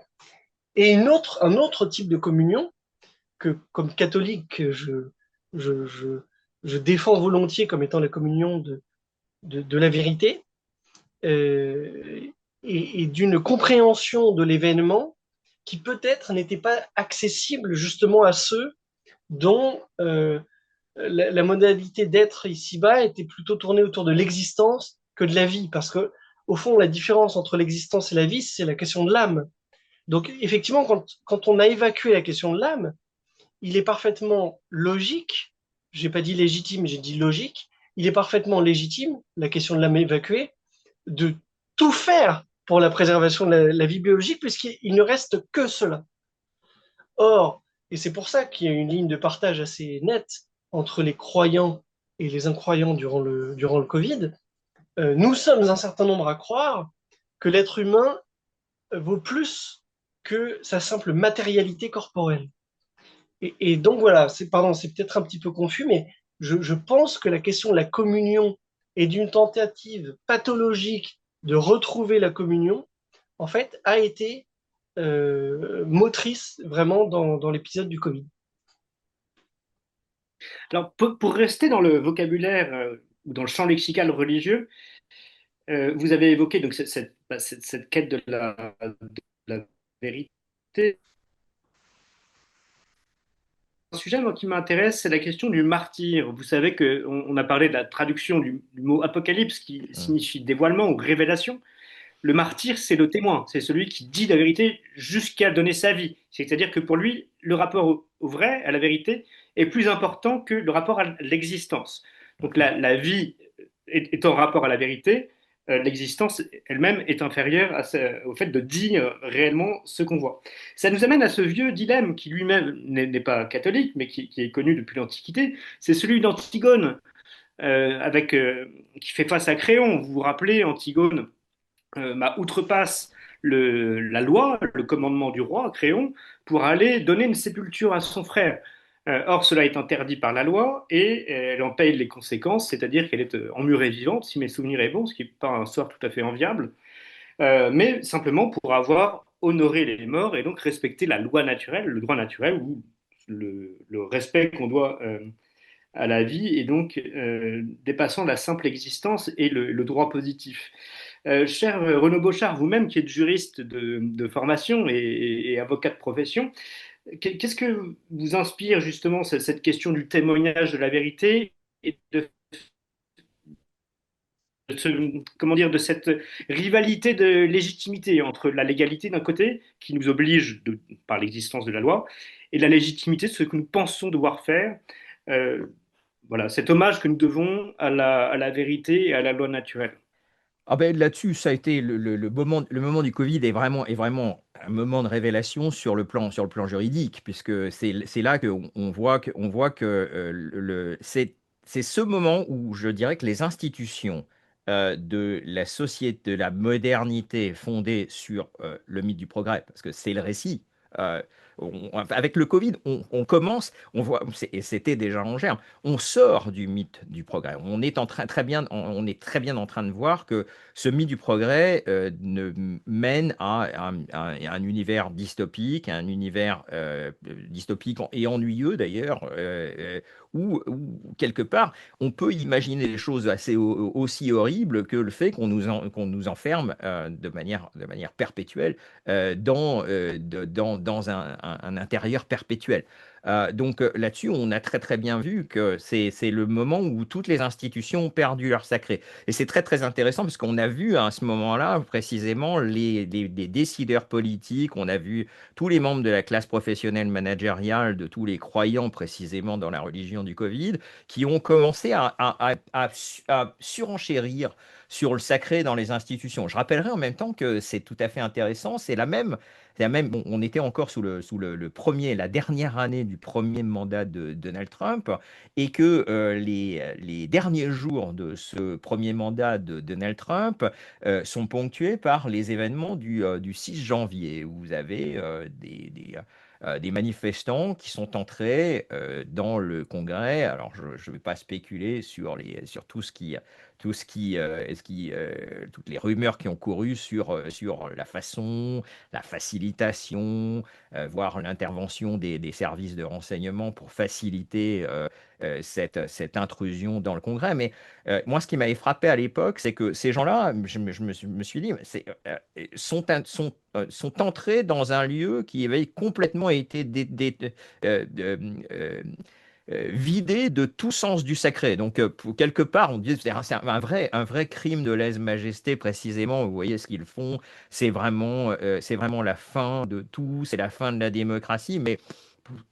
Et un autre type de communion que, comme catholique, je, je, je défends volontiers comme étant la communion de la vérité, euh, et d'une compréhension de l'événement qui peut-être n'était pas accessible justement à ceux dont la modalité d'être ici-bas était plutôt tournée autour de l'existence que de la vie. Parce que, au fond, la différence entre l'existence et la vie, c'est la question de l'âme. Donc, effectivement, quand on a évacué la question de l'âme, il est parfaitement logique, j'ai pas dit légitime, j'ai dit logique, il est parfaitement légitime, la question de l'âme évacuée, de tout faire pour la préservation de la vie biologique, puisqu'il ne reste que cela. Or, et c'est pour ça qu'il y a une ligne de partage assez nette entre les croyants et les incroyants durant le Covid, nous sommes un certain nombre à croire que l'être humain vaut plus que sa simple matérialité corporelle. Et donc voilà, c'est peut-être un petit peu confus, mais je pense que la question de la communion et d'une tentative pathologique de retrouver la communion, en fait, a été motrice vraiment dans l'épisode du Covid. Alors, pour rester dans le vocabulaire ou dans le champ lexical religieux, vous avez évoqué donc cette quête de la vérité. Un sujet moi, qui m'intéresse, c'est la question du martyr. Vous savez qu'on a parlé de la traduction du mot apocalypse qui signifie dévoilement ou révélation. Le martyr, c'est le témoin, c'est celui qui dit la vérité jusqu'à donner sa vie. C'est-à-dire que pour lui, le rapport au vrai, à la vérité, est plus important que le rapport à l'existence. Donc la vie est en rapport à la vérité, l'existence elle-même est inférieure au fait de dire réellement ce qu'on voit. Ça nous amène à ce vieux dilemme qui lui-même n'est pas catholique, mais qui est connu depuis l'Antiquité, c'est celui d'Antigone, qui fait face à Créon. Vous vous rappelez, Antigone outrepasse la loi, le commandement du roi, Créon, pour aller donner une sépulture à son frère. Or, cela est interdit par la loi et elle en paye les conséquences, c'est-à-dire qu'elle est emmurée vivante, si mes souvenirs sont bons, ce qui n'est pas un sort tout à fait enviable, mais simplement pour avoir honoré les morts et donc respecté la loi naturelle, le droit naturel ou le respect qu'on doit à la vie et donc dépassant la simple existence et le droit positif. Cher Renaud Beauchard, vous-même qui êtes juriste de formation et avocat de profession, qu'est-ce que vous inspire justement cette question du témoignage de la vérité et comment dire, de cette rivalité de légitimité entre la légalité d'un côté, qui nous oblige par l'existence de la loi, et la légitimité de ce que nous pensons devoir faire. Euh, voilà, cet hommage que nous devons à la vérité et à la loi naturelle. Ah ben là-dessus, ça a été le moment du Covid est vraiment un moment de révélation sur le plan juridique, puisque c'est là on voit que c'est ce moment où je dirais que les institutions de la société, de la modernité fondée sur le mythe du progrès, parce que c'est le récit. euh, Avec le Covid, on commence, on voit, et c'était déjà en germe, on sort du mythe du progrès. On est très bien en train de voir que ce mythe du progrès mène à un univers dystopique, un univers dystopique et ennuyeux d'ailleurs, où, quelque part on peut imaginer des choses aussi horribles que le fait qu'on nous enferme de manière perpétuelle dans un intérieur perpétuel. Donc là-dessus, on a très très bien vu que c'est le moment où toutes les institutions ont perdu leur sacré. Et c'est très très intéressant parce qu'on a vu à ce moment-là précisément les décideurs politiques, on a vu tous les membres de la classe professionnelle managériale, de tous les croyants précisément dans la religion du Covid, qui ont commencé à surenchérir sur le sacré dans les institutions. Je rappellerai en même temps que c'est tout à fait intéressant, bon, on était encore sous le premier, la dernière année du premier mandat de Donald Trump, et que les derniers jours de ce premier mandat de Donald Trump sont ponctués par les événements du 6 janvier, où vous avez des manifestants qui sont entrés dans le Congrès. Alors, je ne vais pas spéculer sur toutes les rumeurs qui ont couru sur la façon, la facilitation, voire l'intervention des services de renseignement pour faciliter cette intrusion dans le Congrès. Mais moi, ce qui m'avait frappé à l'époque, c'est que ces gens-là, me suis dit, sont entrés dans un lieu qui avait complètement été euh, euh, euh, vidé de tout sens du sacré. Donc, quelque part, on dit c'est un vrai crime de lèse-majesté, précisément. Vous voyez ce qu'ils font. C'est vraiment la fin de tout, c'est la fin de la démocratie, mais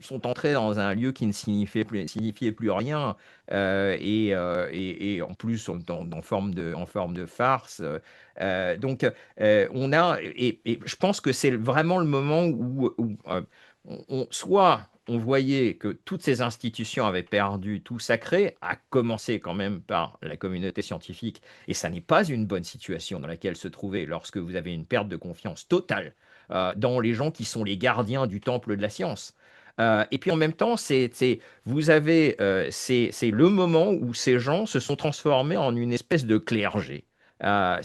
ils sont entrés dans un lieu qui ne signifiait plus rien, et en plus en forme de farce. Donc, je pense que c'est vraiment le moment où soit on voyait que toutes ces institutions avaient perdu tout sacré, à commencer quand même par la communauté scientifique, et ça n'est pas une bonne situation dans laquelle se trouver lorsque vous avez une perte de confiance totale dans les gens qui sont les gardiens du temple de la science. Et puis en même temps, c'est le moment où ces gens se sont transformés en une espèce de clergé.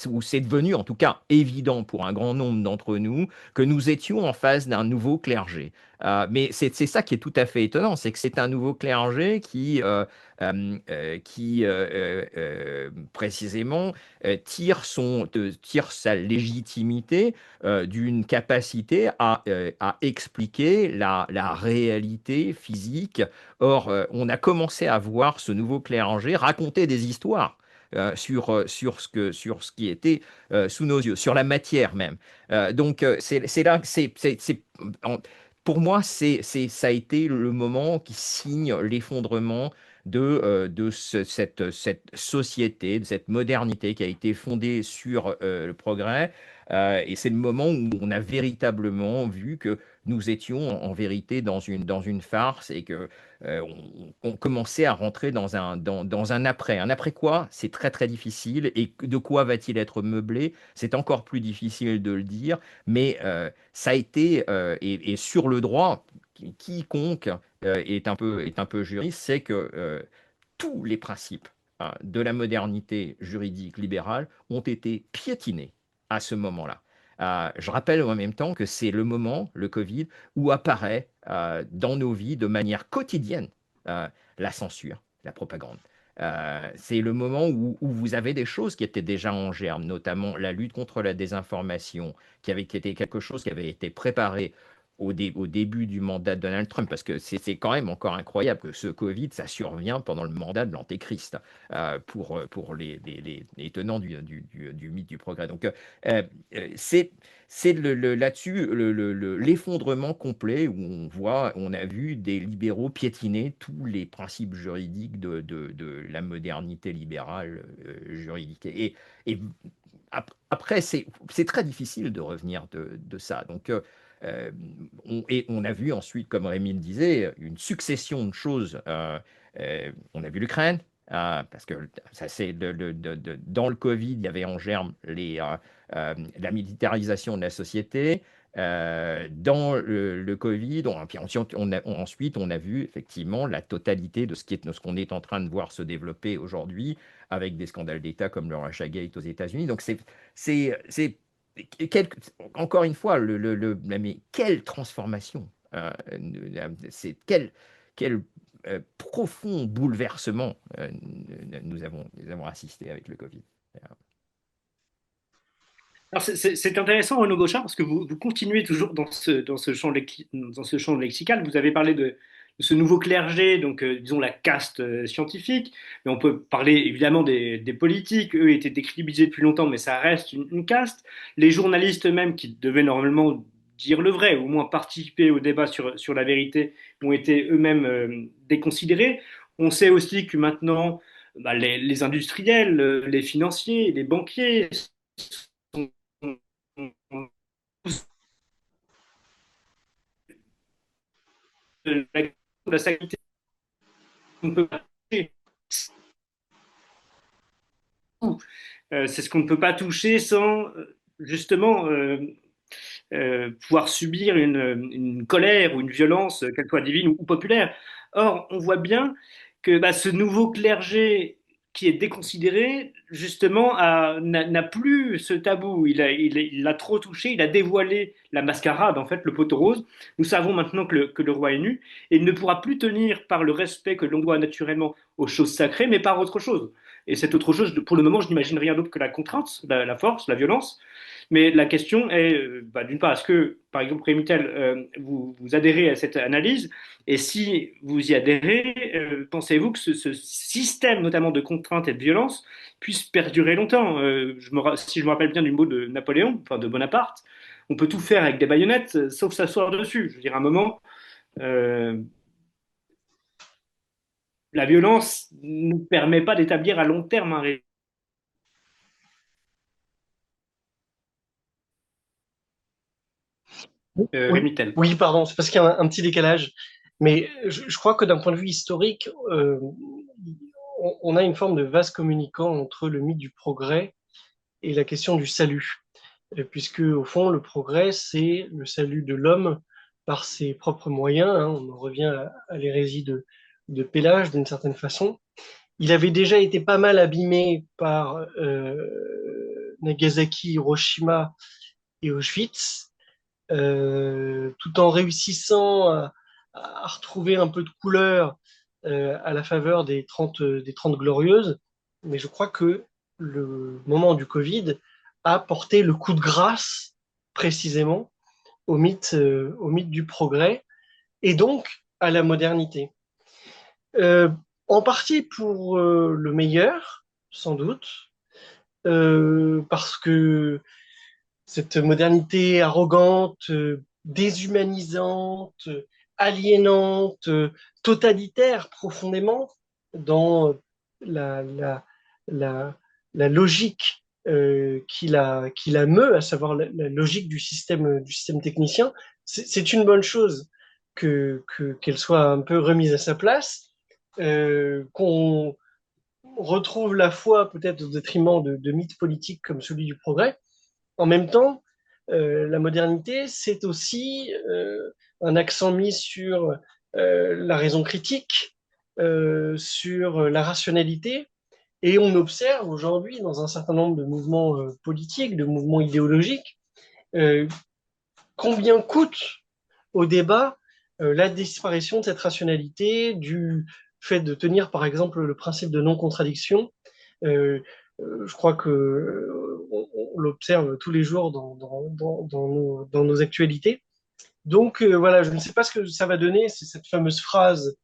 Où c'est devenu en tout cas évident pour un grand nombre d'entre nous que nous étions en face d'un nouveau clergé. Mais c'est ça qui est tout à fait étonnant, c'est que c'est un nouveau clergé qui précisément tire sa légitimité d'une capacité à expliquer la réalité physique. Or, on a commencé à voir ce nouveau clergé raconter des histoires sur ce qui était sous nos yeux, sur la matière même. Donc, c'est là, en- pour moi, ça a été le moment qui signe l'effondrement cette société, de cette modernité qui a été fondée sur le progrès. Et c'est le moment où on a véritablement vu que nous étions en vérité dans une farce et que on commençait à rentrer dans un après. Un après quoi? C'est très très difficile. Et de quoi va-t-il être meublé? C'est encore plus difficile de le dire, mais ça a été, et sur le droit, quiconque est un peu juriste, c'est que tous les principes de la modernité juridique libérale ont été piétinés à ce moment-là. Je rappelle en même temps que c'est le moment, le Covid, où apparaît dans nos vies de manière quotidienne la censure, la propagande. C'est le moment où vous avez des choses qui étaient déjà en germe, notamment la lutte contre la désinformation, qui avait été quelque chose qui avait été préparé au début du mandat de Donald Trump, parce que c'est quand même encore incroyable que ce Covid, ça survient pendant le mandat de l'Antéchrist, pour les tenants du mythe du progrès. Donc, c'est là-dessus l'effondrement complet où on a vu des libéraux piétiner tous les principes juridiques de la modernité libérale juridique. Et après, c'est très difficile de revenir de ça. Donc, et on a vu ensuite, comme Rémi le disait, une succession de choses. On a vu l'Ukraine, parce que ça, c'est dans le Covid, il y avait en germe la militarisation de la société. Dans le Covid, puis ensuite, on a vu effectivement la totalité de ce qu'on est en train de voir se développer aujourd'hui avec des scandales d'État comme le Russiagate aux États-Unis. Donc, c'est encore une fois, mais quelle transformation, quel profond bouleversement nous avons assisté avec le Covid. Alors c'est intéressant, Renaud Gauchard, parce que vous continuez toujours dans ce champ lexical. Vous avez parlé de ce nouveau clergé, donc disons la caste scientifique, mais on peut parler évidemment des politiques. Eux étaient décrédibilisés depuis longtemps, mais ça reste une caste. Les journalistes eux-mêmes, qui devaient normalement dire le vrai, ou au moins participer au débat sur la vérité, ont été eux-mêmes déconsidérés. On sait aussi que maintenant, bah, les industriels, les financiers, les banquiers la sanité, on ne peut pas toucher. C'est ce qu'on ne peut pas toucher sans justement pouvoir subir une colère ou une violence, qu'elle soit divine ou populaire. Or, on voit bien que bah, ce nouveau clergé qui est déconsidéré, justement, n'a plus ce tabou. Il l'a trop touché, il a dévoilé la mascarade, en fait, le poteau rose. Nous savons maintenant que le roi est nu, et il ne pourra plus tenir par le respect que l'on doit naturellement aux choses sacrées, mais par autre chose. Et cette autre chose, pour le moment, je n'imagine rien d'autre que la contrainte, la force, la violence. Mais la question est, bah, d'une part, est-ce que, par exemple, Rémy Tel, vous adhérez à cette analyse? Et si vous y adhérez, pensez-vous que ce système, notamment de contrainte et de violence, puisse perdurer longtemps? Si je me rappelle bien du mot de Napoléon, enfin de Bonaparte, on peut tout faire avec des baïonnettes, sauf s'asseoir dessus. Je veux dire, à un moment, euh, la violence ne permet pas d'établir à long terme un régime. Oui, Rémy Tel. oui, pardon, c'est parce qu'il y a un petit décalage. Mais je crois que d'un point de vue historique, on a une forme de vase communicant entre le mythe du progrès et la question du salut. Puisque, au fond, le progrès, c'est le salut de l'homme par ses propres moyens, hein. On en revient à l'hérésie de Pélage, d'une certaine façon. Il avait déjà été pas mal abîmé par Nagasaki, Hiroshima et Auschwitz, tout en réussissant à retrouver un peu de couleur à la faveur des 30 glorieuses. Mais je crois que le moment du Covid a porté le coup de grâce précisément au mythe du progrès et donc à la modernité. Euh, En partie pour le meilleur, sans doute, parce que cette modernité arrogante, déshumanisante, aliénante, totalitaire profondément, dans la, la, la, la logique qui la meut, à savoir la logique du système technicien. C'est une bonne chose qu'elle soit un peu remise à sa place, qu'on retrouve la foi peut-être au détriment de mythes politiques comme celui du progrès. En même temps, la modernité, c'est aussi un accent mis sur la raison critique, sur la rationalité. Et on observe aujourd'hui dans un certain nombre de mouvements politiques, de mouvements idéologiques, euh, combien coûte au débat la disparition de cette rationalité, du fait de tenir par exemple le principe de non-contradiction. Euh, je crois que on l'observe tous les jours dans nos actualités. Donc voilà, je ne sais pas ce que ça va donner, c'est cette fameuse phrase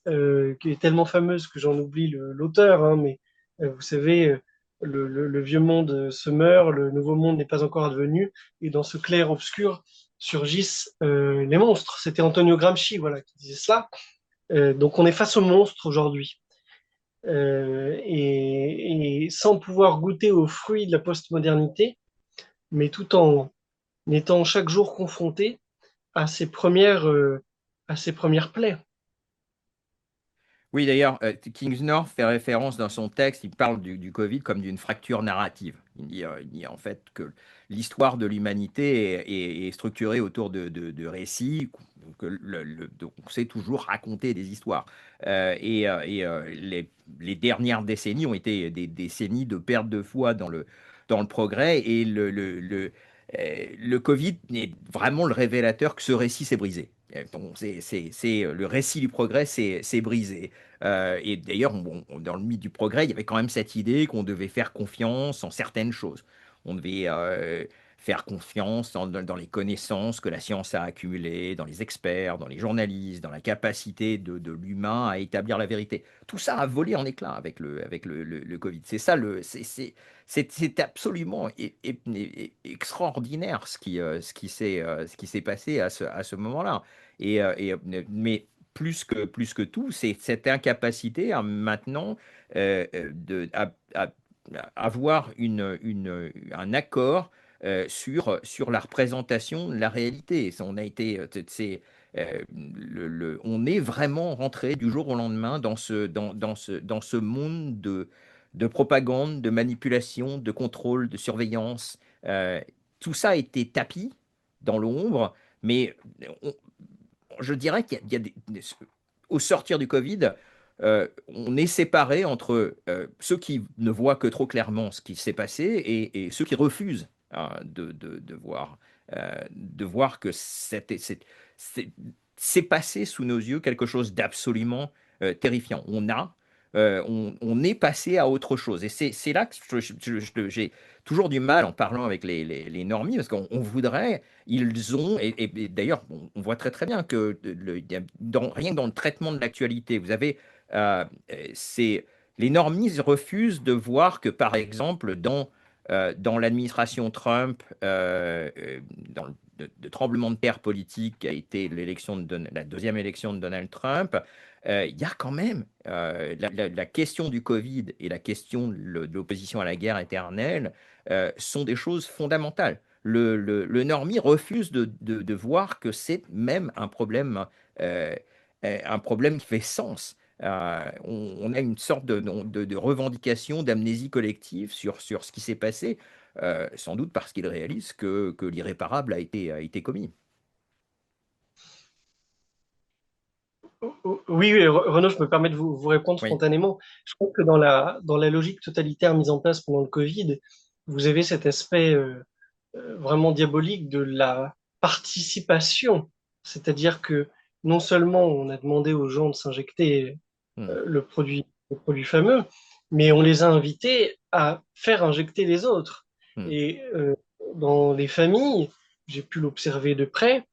qui est tellement fameuse que j'en oublie l'auteur, hein, mais vous savez, le vieux monde se meurt, le nouveau monde n'est pas encore advenu, et dans ce clair-obscur surgissent les monstres. C'était Antonio Gramsci, voilà, qui disait cela. Donc on est face aux monstres aujourd'hui. Et sans pouvoir goûter aux fruits de la postmodernité, mais tout en étant chaque jour confronté à ces premières plaies. Oui, d'ailleurs, Kingsnorth fait référence dans son texte, il parle du Covid comme d'une fracture narrative. Il dit en fait que l'histoire de l'humanité est structurée autour de récits, que donc on sait toujours raconter des histoires. Les dernières décennies ont été des décennies de perte de foi dans le progrès, et le Covid est vraiment le révélateur que ce récit s'est brisé. Donc, le récit du progrès s'est brisé. Et d'ailleurs, dans le mythe du progrès, il y avait quand même cette idée qu'on devait faire confiance en certaines choses. On devait faire confiance dans les connaissances que la science a accumulées, dans les experts, dans les journalistes, dans la capacité de l'humain à établir la vérité. Tout ça a volé en éclats avec le Covid. C'est ça, c'est absolument extraordinaire ce qui s'est passé à ce moment-là. Mais plus que tout, c'est cette incapacité à maintenant à avoir un accord sur la représentation de la réalité. On a été, on est vraiment rentré du jour au lendemain dans ce monde de propagande, de manipulation, de contrôle, de surveillance. Tout ça a été tapi dans l'ombre, mais on- je dirais qu'il y a au sortir du Covid, on est séparé entre ceux qui ne voient que trop clairement ce qui s'est passé et ceux qui refusent hein, de voir que c'est- c'est passé sous nos yeux quelque chose d'absolument terrifiant. On est passé à autre chose. Et c'est là que j'ai toujours du mal en parlant avec les normies, parce qu'on voudrait, ils ont, et d'ailleurs, on voit très très bien que rien que dans le traitement de l'actualité, vous avez, c'est, les normies refusent de voir que, par exemple, dans l'administration Trump, dans le tremblement de terre politique qui a été la deuxième élection de Donald Trump, il y a quand même la question du Covid et la question de l'opposition à la guerre éternelle sont des choses fondamentales. Le normie refuse de voir que c'est même euh, un problème qui fait sens. On a une sorte de revendication d'amnésie collective sur ce qui s'est passé, sans doute parce qu'ils réalisent que l'irréparable a été commis. Oui, oui, Renaud, je me permets de vous répondre Oui. spontanément. Je trouve que dans la logique totalitaire mise en place pendant le Covid, vous avez cet aspect vraiment diabolique de la participation. C'est-à-dire que non seulement on a demandé aux gens de s'injecter Hmm. le produit fameux, mais on les a invités à faire injecter les autres. Hmm. Et dans les familles, j'ai pu l'observer de près,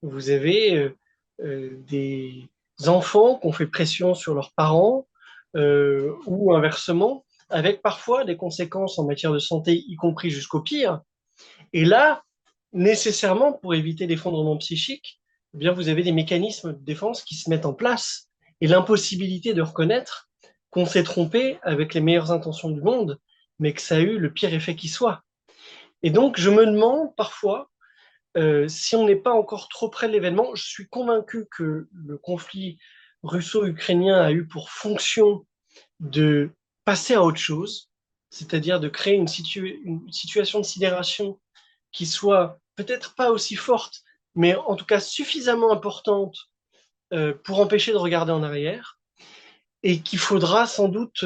vous avez des enfants qui ont fait pression sur leurs parents ou inversement, avec parfois des conséquences en matière de santé, y compris jusqu'au pire. Et là, nécessairement, pour éviter l'effondrement psychique, eh bien, vous avez des mécanismes de défense qui se mettent en place et l'impossibilité de reconnaître qu'on s'est trompé avec les meilleures intentions du monde, mais que ça a eu le pire effet qui soit. Et donc, je me demande parfois si on n'est pas encore trop près de l'événement. Je suis convaincu que le conflit russo-ukrainien a eu pour fonction de passer à autre chose, c'est-à-dire de créer une situation de sidération qui soit peut-être pas aussi forte, mais en tout cas suffisamment importante pour empêcher de regarder en arrière, et qu'il faudra sans doute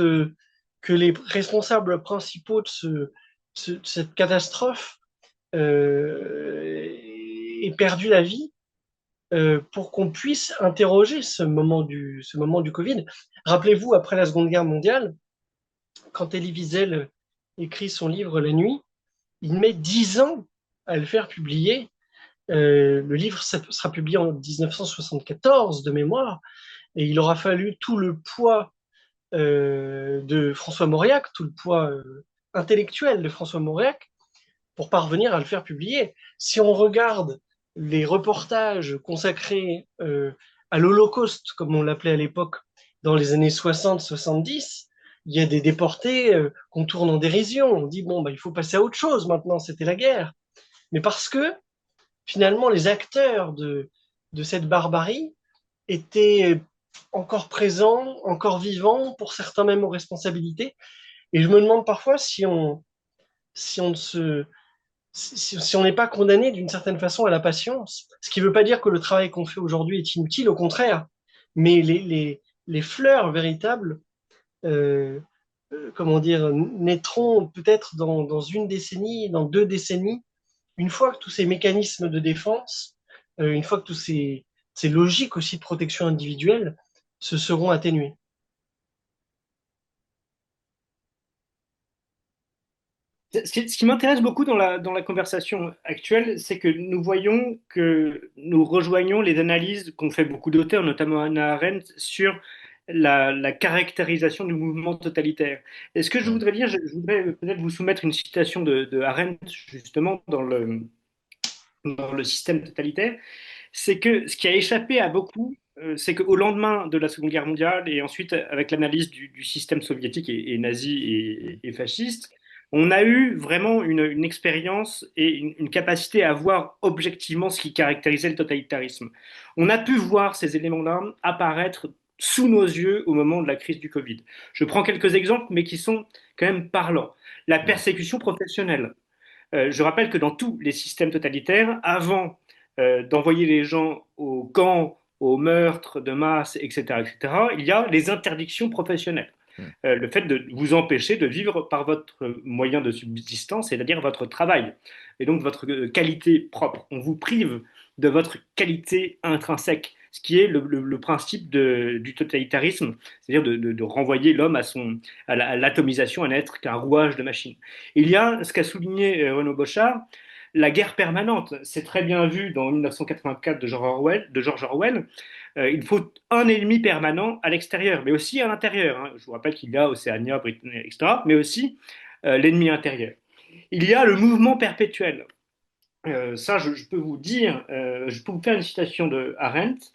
que les responsables principaux de cette catastrophe aient perdu la vie pour qu'on puisse interroger ce moment du Covid. Rappelez-vous, après la Seconde Guerre mondiale, quand Elie Wiesel écrit son livre La Nuit, il met 10 ans à le faire publier. Le livre sera publié en 1974 de mémoire, et il aura fallu tout le poids de François Mauriac, tout le poids intellectuel de François Mauriac pour parvenir à le faire publier. Si on regarde les reportages consacrés à l'Holocauste, comme on l'appelait à l'époque, dans les années 60-70, il y a des déportés qu'on tourne en dérision. On dit, bon, bah, il faut passer à autre chose maintenant, c'était la guerre. Mais parce que, finalement, les acteurs de cette barbarie étaient encore présents, encore vivants, pour certains même aux responsabilités. Et je me demande parfois si on se, si on n'est pas condamné d'une certaine façon à la patience, ce qui ne veut pas dire que le travail qu'on fait aujourd'hui est inutile, au contraire, mais les fleurs véritables, euh, comment dire, naîtront peut-être dans une décennie, dans 2 décennies, une fois que tous ces mécanismes de défense, une fois que tous ces logiques aussi de protection individuelle se seront atténuées. Ce qui m'intéresse beaucoup dans la conversation actuelle, c'est que nous voyons que nous rejoignons les analyses qu'ont fait beaucoup d'auteurs, notamment Hannah Arendt, sur la caractérisation du mouvement totalitaire. Et ce que je Mm. voudrais dire, je voudrais peut-être vous soumettre une citation de Arendt, justement, dans le système totalitaire, c'est que ce qui a échappé à beaucoup, c'est qu'au lendemain de la Seconde Guerre mondiale et ensuite avec l'analyse du système soviétique et nazi et fasciste, on a eu vraiment une expérience et une capacité à voir objectivement ce qui caractérisait le totalitarisme. On a pu voir ces éléments-là apparaître sous nos yeux au moment de la crise du Covid. Je prends quelques exemples, mais qui sont quand même parlants. La Mm. persécution professionnelle. Je rappelle que dans tous les systèmes totalitaires, avant d'envoyer les gens au camp, aux meurtres de masse, etc., etc., il y a les interdictions professionnelles. Mm. Le fait de vous empêcher de vivre par votre moyen de subsistance, c'est-à-dire votre travail, et donc votre qualité propre. On vous prive de votre qualité intrinsèque, ce qui est le principe du totalitarisme, c'est-à-dire de renvoyer l'homme à l'atomisation, à n'être qu'un rouage de machine. Il y a ce qu'a souligné Renaud Bochart, la guerre permanente. C'est très bien vu dans 1984 de George Orwell. Il faut un ennemi permanent à l'extérieur, mais aussi à l'intérieur, hein. Je vous rappelle qu'il y a Océania, Britannie, etc., mais aussi l'ennemi intérieur. Il y a le mouvement perpétuel. Ça, je peux vous dire, je peux vous faire une citation de Arendt,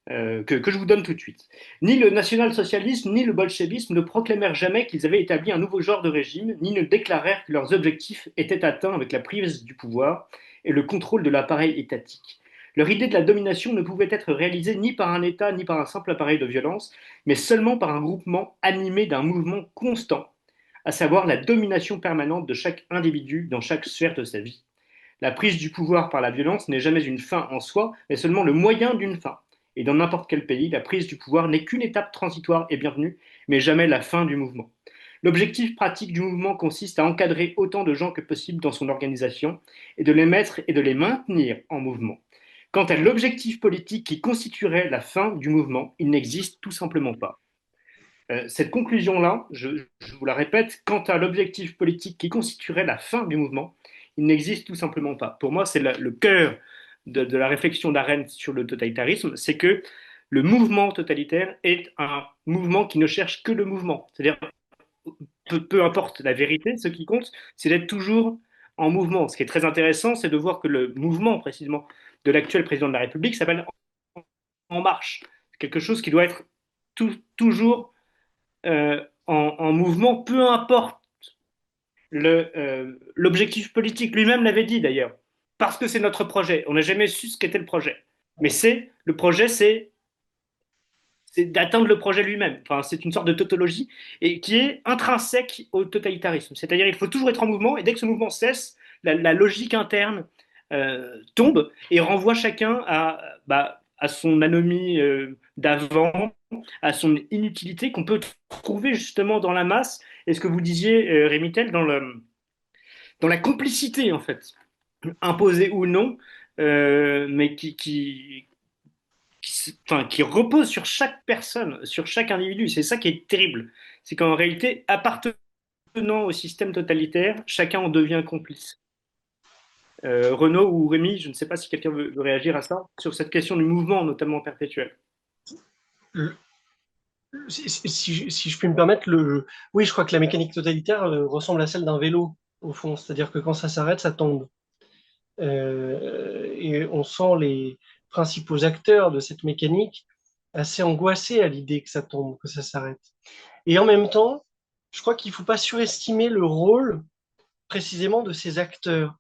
que je vous donne tout de suite. Ni le national-socialisme ni le bolchevisme ne proclamèrent jamais qu'ils avaient établi un nouveau genre de régime, ni ne déclarèrent que leurs objectifs étaient atteints avec la prise du pouvoir et le contrôle de l'appareil étatique. Leur idée de la domination ne pouvait être réalisée ni par un État ni par un simple appareil de violence, mais seulement par un groupement animé d'un mouvement constant, à savoir la domination permanente de chaque individu dans chaque sphère de sa vie. La prise du pouvoir par la violence n'est jamais une fin en soi, mais seulement le moyen d'une fin. Et dans n'importe quel pays, la prise du pouvoir n'est qu'une étape transitoire et bienvenue, mais jamais la fin du mouvement. L'objectif pratique du mouvement consiste à encadrer autant de gens que possible dans son organisation et de les mettre et de les maintenir en mouvement. Quant à l'objectif politique qui constituerait la fin du mouvement, il n'existe tout simplement pas. Cette conclusion-là, je vous la répète, quant à l'objectif politique qui constituerait la fin du mouvement, il n'existe tout simplement pas. Pour moi, c'est le cœur de la réflexion d'Arendt sur le totalitarisme, c'est que le mouvement totalitaire est un mouvement qui ne cherche que le mouvement. C'est-à-dire, peu importe la vérité, ce qui compte, c'est d'être toujours en mouvement. Ce qui est très intéressant, c'est de voir que le mouvement, précisément, de l'actuel président de la République s'appelle En Marche. C'est quelque chose qui doit être toujours en mouvement, peu importe l'objectif politique. Lui-même l'avait dit d'ailleurs, parce que c'est notre projet. On n'a jamais su ce qu'était le projet. Mais le projet, c'est d'atteindre le projet lui-même. Enfin, c'est une sorte de tautologie et qui est intrinsèque au totalitarisme. C'est-à-dire il faut toujours être en mouvement et dès que ce mouvement cesse, la logique interne tombe et renvoie chacun à son anomie d'avant, à son inutilité qu'on peut trouver justement dans la masse. Et ce que vous disiez, Rémy Tel, dans la complicité en fait, imposée ou non, mais qui repose sur chaque personne, sur chaque individu. C'est ça qui est terrible. C'est qu'en réalité, appartenant au système totalitaire, chacun en devient complice. Renaud ou Rémi, je ne sais pas si quelqu'un veut réagir à ça, sur cette question du mouvement, notamment perpétuel. Si je puis me permettre, oui, je crois que la mécanique totalitaire ressemble à celle d'un vélo, au fond. C'est-à-dire que quand ça s'arrête, ça tombe. Et on sent les principaux acteurs de cette mécanique assez angoissés à l'idée que ça tombe, que ça s'arrête. Et en même temps, je crois qu'il ne faut pas surestimer le rôle précisément de ces acteurs.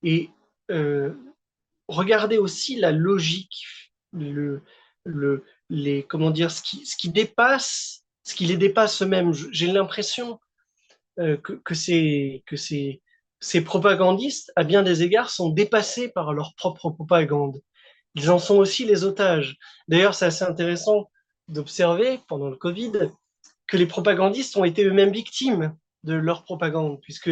Et regarder aussi la logique, comment dire, ce qui dépasse, ce qui les dépasse eux-mêmes. J'ai l'impression que ces propagandistes, à bien des égards, sont dépassés par leur propre propagande. Ils en sont aussi les otages. D'ailleurs, c'est assez intéressant d'observer pendant le Covid que les propagandistes ont été eux-mêmes victimes de leur propagande, puisque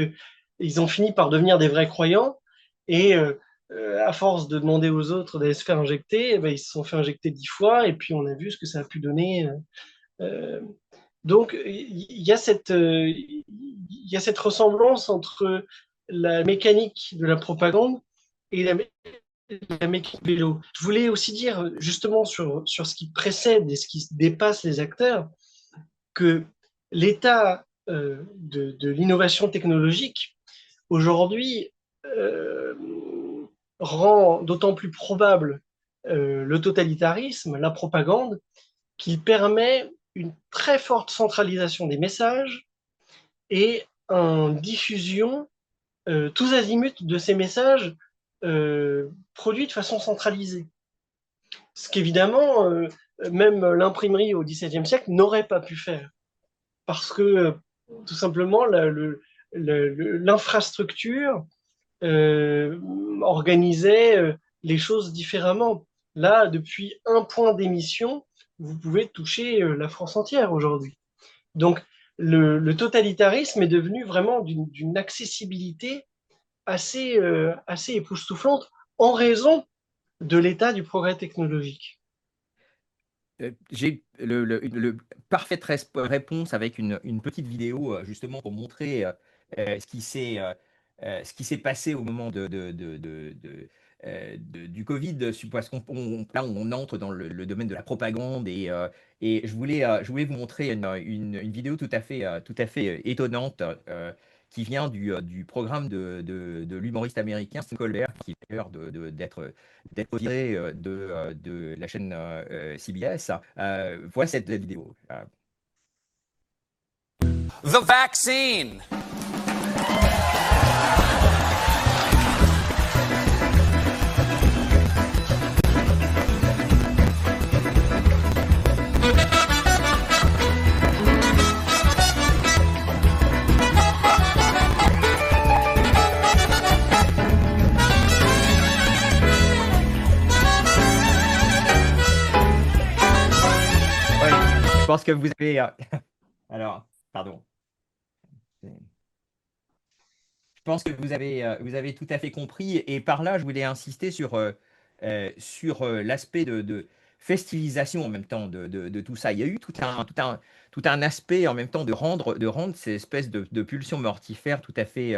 ils ont fini par devenir des vrais croyants et à force de demander aux autres d'aller se faire injecter, eh ben, ils se sont fait injecter 10 fois et puis on a vu ce que ça a pu donner. Donc il y a cette ressemblance entre la mécanique de la propagande et la mécanique du vélo. Je voulais aussi dire justement sur ce qui précède et ce qui dépasse les acteurs que l'état de l'innovation technologique aujourd'hui rend d'autant plus probable le totalitarisme, la propagande, qu'il permet une très forte centralisation des messages et une diffusion tous azimuts de ces messages produits de façon centralisée. Ce qu'évidemment, même l'imprimerie au XVIIe siècle n'aurait pas pu faire. Parce que tout simplement, l'infrastructure organisait les choses différemment. Là, depuis un point d'émission, vous pouvez toucher la France entière aujourd'hui. Donc, le totalitarisme est devenu vraiment d'une accessibilité assez époustouflante en raison de l'état du progrès technologique. J'ai parfaite réponse avec une petite vidéo justement pour montrer ce qui s'est passé au moment du Covid, parce là on entre dans le domaine de la propagande et je voulais vous montrer une vidéo tout à fait étonnante qui vient du programme de l'humoriste américain Stephen Colbert, qui est d'ailleurs d'être viré de la chaîne CBS. Voilà cette vidéo. The vaccine. Je pense que vous avez... alors, pardon. Je pense que vous avez tout à fait compris. Et par là, je voulais insister sur l'aspect de festivisation en même temps de tout ça. Il y a eu tout un aspect en même temps de rendre ces espèces de pulsions mortifères tout à fait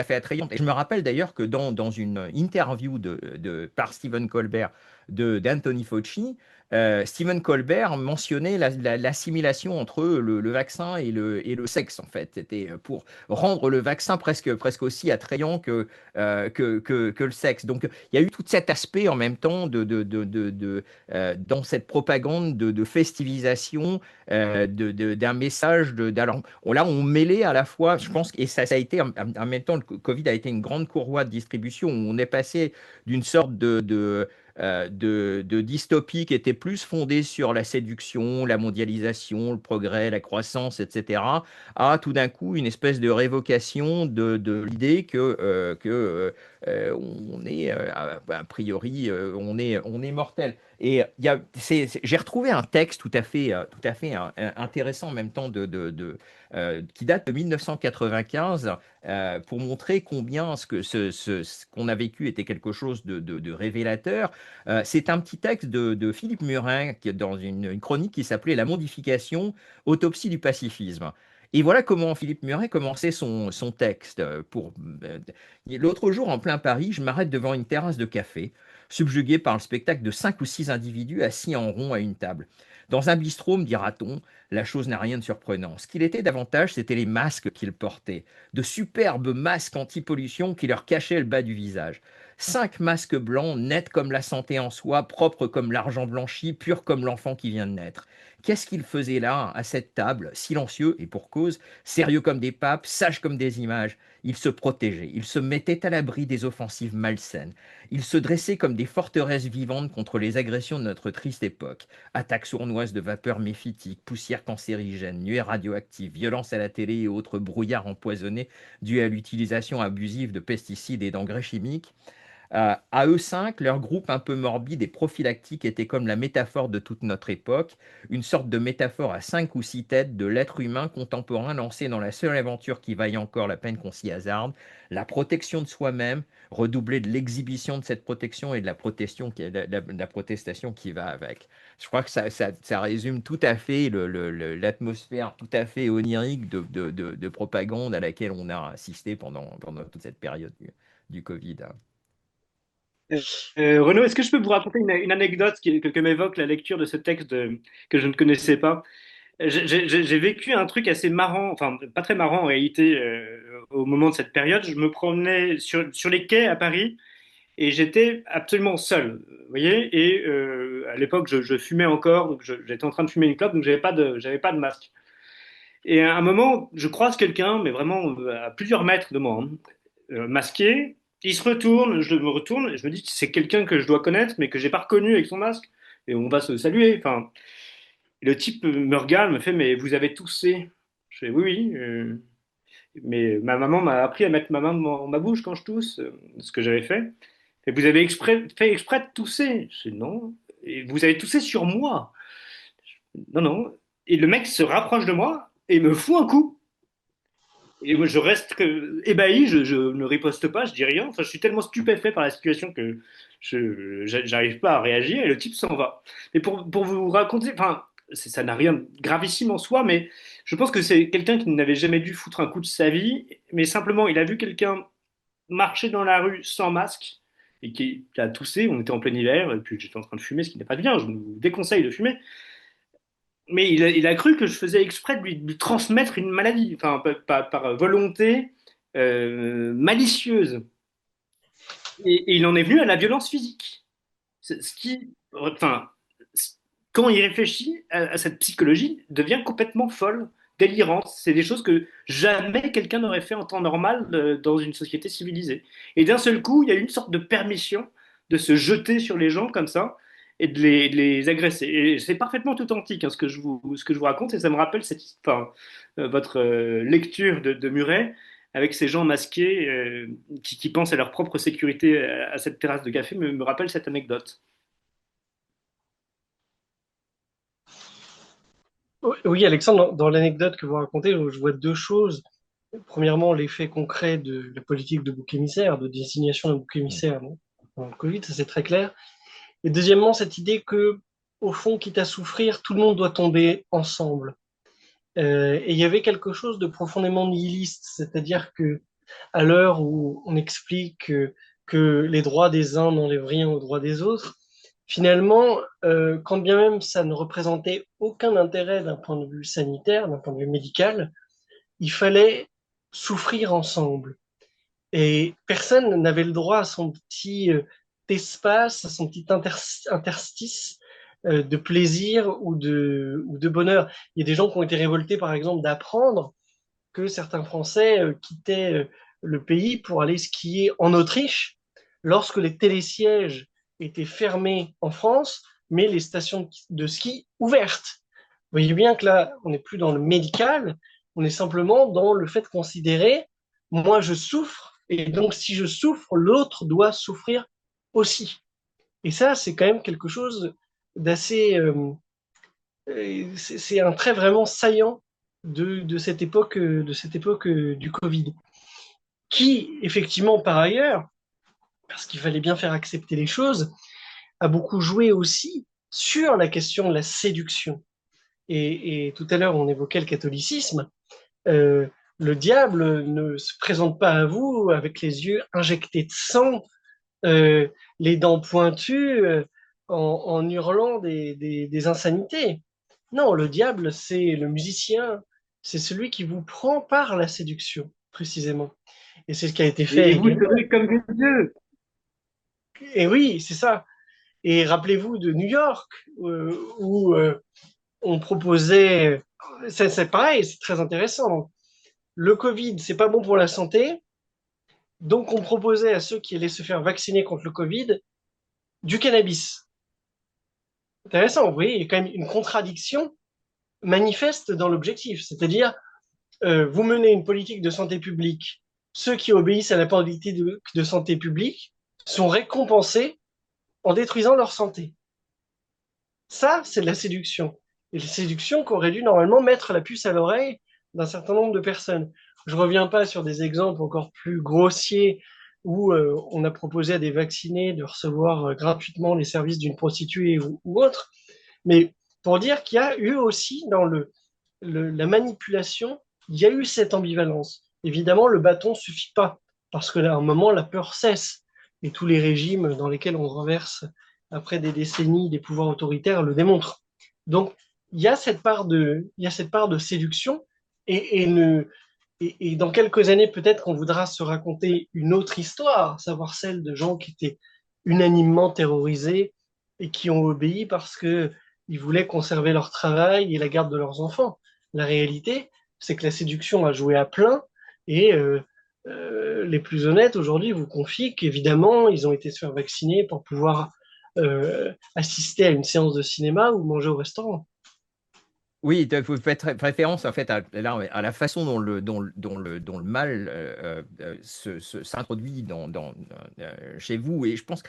attrayantes. Et je me rappelle d'ailleurs que dans une interview par Stephen Colbert d'Anthony Fauci, Stephen Colbert mentionnait l'assimilation entre le vaccin et le sexe, en fait. C'était pour rendre le vaccin presque aussi attrayant que le sexe. Donc, il y a eu tout cet aspect en même temps dans cette propagande de festivisation d'un message. Alors, là, on mêlait à la fois, je pense, et ça a été en même temps, le Covid a été une grande courroie de distribution où on est passé d'une sorte de dystopie qui était plus fondée sur la séduction, la mondialisation, le progrès, la croissance, etc., à tout d'un coup une espèce de révocation de l'idée on est, a priori, on est mortel. Et j'ai retrouvé un texte tout à fait intéressant en même temps qui date de 1995 pour montrer combien ce qu'on a vécu était quelque chose de révélateur. C'est un petit texte de Philippe Murin dans une chronique qui s'appelait La modification, autopsie du pacifisme. Et voilà comment Philippe Muret commençait son texte. L'autre jour, en plein Paris, je m'arrête devant une terrasse de café, subjugué par le spectacle de 5 ou 6 individus assis en rond à une table. Dans un bistrot, me dira-t-on, la chose n'a rien de surprenant. Ce qu'il était davantage, c'était les masques qu'ils portaient, de superbes masques anti-pollution qui leur cachaient le bas du visage. 5 masques blancs, nets comme la santé en soi, propres comme l'argent blanchi, purs comme l'enfant qui vient de naître. Qu'est-ce qu'ils faisaient là, à cette table, silencieux et pour cause, sérieux comme des papes, sages comme des images? Ils se protégeaient, ils se mettaient à l'abri des offensives malsaines. Ils se dressaient comme des forteresses vivantes contre les agressions de notre triste époque. Attaques sournoises de vapeurs méphitiques, poussières cancérigènes, nuées radioactives, violences à la télé et autres brouillards empoisonnés dus à l'utilisation abusive de pesticides et d'engrais chimiques. À eux cinq, leur groupe un peu morbide et prophylactique était comme la métaphore de toute notre époque, une sorte de métaphore à 5 ou 6 têtes de l'être humain contemporain lancé dans la seule aventure qui vaille encore la peine qu'on s'y hasarde, la protection de soi-même, redoublée de l'exhibition de cette protection et de la protestation qui va avec. Je crois que ça résume tout à fait l'atmosphère tout à fait onirique de propagande à laquelle on a assisté pendant toute cette période du Covid. Renaud, est-ce que je peux vous raconter une anecdote que m'évoque la lecture de ce texte que je ne connaissais pas? J'ai vécu un truc assez marrant, enfin pas très marrant en réalité, au moment de cette période. Je me promenais sur les quais à Paris et j'étais absolument seul, vous voyez. Et à l'époque, je fumais encore, donc j'étais en train de fumer une clope, donc j'avais pas de masque. Et à un moment, je croise quelqu'un, mais vraiment à plusieurs mètres de moi, hein, masqué. Il se retourne, je me retourne, et je me dis que c'est quelqu'un que je dois connaître, mais que j'ai pas reconnu avec son masque. Et on va se saluer. Enfin, le type me regarde, me fait, mais vous avez toussé. Je fais, oui, oui. Mais ma maman m'a appris à mettre ma main dans ma bouche quand je tousse, ce que j'avais fait. Et vous avez fait exprès de tousser. Je fais, non. Et vous avez toussé sur moi. Non, non. Et le mec se rapproche de moi et me fout un coup. Et moi, je reste ébahi, je ne riposte pas, je dis rien. Enfin, je suis tellement stupéfait par la situation que j'arrive pas à réagir et le type s'en va. Mais pour vous raconter, enfin, ça n'a rien de gravissime en soi, mais je pense que c'est quelqu'un qui n'avait jamais dû foutre un coup de sa vie, mais simplement, il a vu quelqu'un marcher dans la rue sans masque et qui a toussé. On était en plein hiver et puis j'étais en train de fumer, ce qui n'est pas bien. Je vous déconseille de fumer. Mais il a cru que je faisais exprès de lui transmettre une maladie, enfin, par volonté malicieuse. Et il en est venu à la violence physique. Ce qui, enfin, quand il réfléchit à cette psychologie, devient complètement folle, délirante. C'est des choses que jamais quelqu'un n'aurait fait en temps normal dans une société civilisée. Et d'un seul coup, il y a eu une sorte de permission de se jeter sur les gens comme ça et de les agresser. Et c'est parfaitement authentique, hein, ce que je vous raconte, et ça me rappelle enfin, votre lecture de Muret avec ces gens masqués qui pensent à leur propre sécurité à cette terrasse de café me rappelle cette anecdote. Oui, Alexandre, dans l'anecdote que vous racontez, je vois deux choses. Premièrement, l'effet concret de la politique de bouc émissaire, de désignation d'un bouc émissaire, non, dans le Covid, ça c'est très clair. Et deuxièmement, cette idée que, au fond, quitte à souffrir, tout le monde doit tomber ensemble. Et il y avait quelque chose de profondément nihiliste, c'est-à-dire que à l'heure où on explique que les droits des uns n'enlèvent rien aux droits des autres, finalement, quand bien même ça ne représentait aucun intérêt d'un point de vue sanitaire, d'un point de vue médical, il fallait souffrir ensemble. Et personne n'avait le droit à son petit espace, à son petit interstice de plaisir ou de bonheur. Il y a des gens qui ont été révoltés, par exemple, d'apprendre que certains Français quittaient le pays pour aller skier en Autriche lorsque les télésièges étaient fermés en France, mais les stations de ski ouvertes. Vous voyez bien que là, on n'est plus dans le médical, on est simplement dans le fait de considérer, moi je souffre, et donc si je souffre, l'autre doit souffrir aussi. Et ça, c'est quand même quelque chose d'assez... c'est un trait vraiment saillant de cette époque du Covid, qui, effectivement, par ailleurs, parce qu'il fallait bien faire accepter les choses, a beaucoup joué aussi sur la question de la séduction. Et tout à l'heure, on évoquait le catholicisme. Euh, le diable ne se présente pas à vous avec les yeux injectés de sang, euh, les dents pointues, en hurlant des insanités. Non, le diable, c'est le musicien, c'est celui qui vous prend par la séduction, précisément. Et c'est ce qui a été fait Et vous également. serez comme des dieux. Et oui, c'est ça. Et rappelez-vous de New York, où on proposait, c'est pareil, c'est très intéressant. Le Covid, c'est pas bon pour la santé, donc on proposait à ceux qui allaient se faire vacciner contre le Covid du cannabis. Intéressant, vous voyez, il y a quand même une contradiction manifeste dans l'objectif, c'est-à-dire vous menez une politique de santé publique, ceux qui obéissent à la politique de santé publique sont récompensés en détruisant leur santé. Ça, c'est de la séduction. Et la séduction qu'aurait dû normalement mettre la puce à l'oreille d'un certain nombre de personnes. Je ne reviens pas sur des exemples encore plus grossiers où on a proposé à des vaccinés de recevoir gratuitement les services d'une prostituée ou autre, mais pour dire qu'il y a eu aussi dans la manipulation, il y a eu cette ambivalence. Évidemment, le bâton ne suffit pas, parce que là, à un moment, la peur cesse. Et tous les régimes dans lesquels on renverse, après des décennies, des pouvoirs autoritaires le démontrent. Donc, il y a cette part de séduction, et, et, ne- et dans quelques années, peut-être qu'on voudra se raconter une autre histoire, savoir celle de gens qui étaient unanimement terrorisés et qui ont obéi parce que ils voulaient conserver leur travail et la garde de leurs enfants. La réalité, c'est que la séduction a joué à plein et les plus honnêtes aujourd'hui vous confient qu'évidemment, ils ont été se faire vacciner pour pouvoir assister à une séance de cinéma ou manger au restaurant. Oui, vous faites référence en fait à la façon dont le mal s'introduit chez vous. Et je pense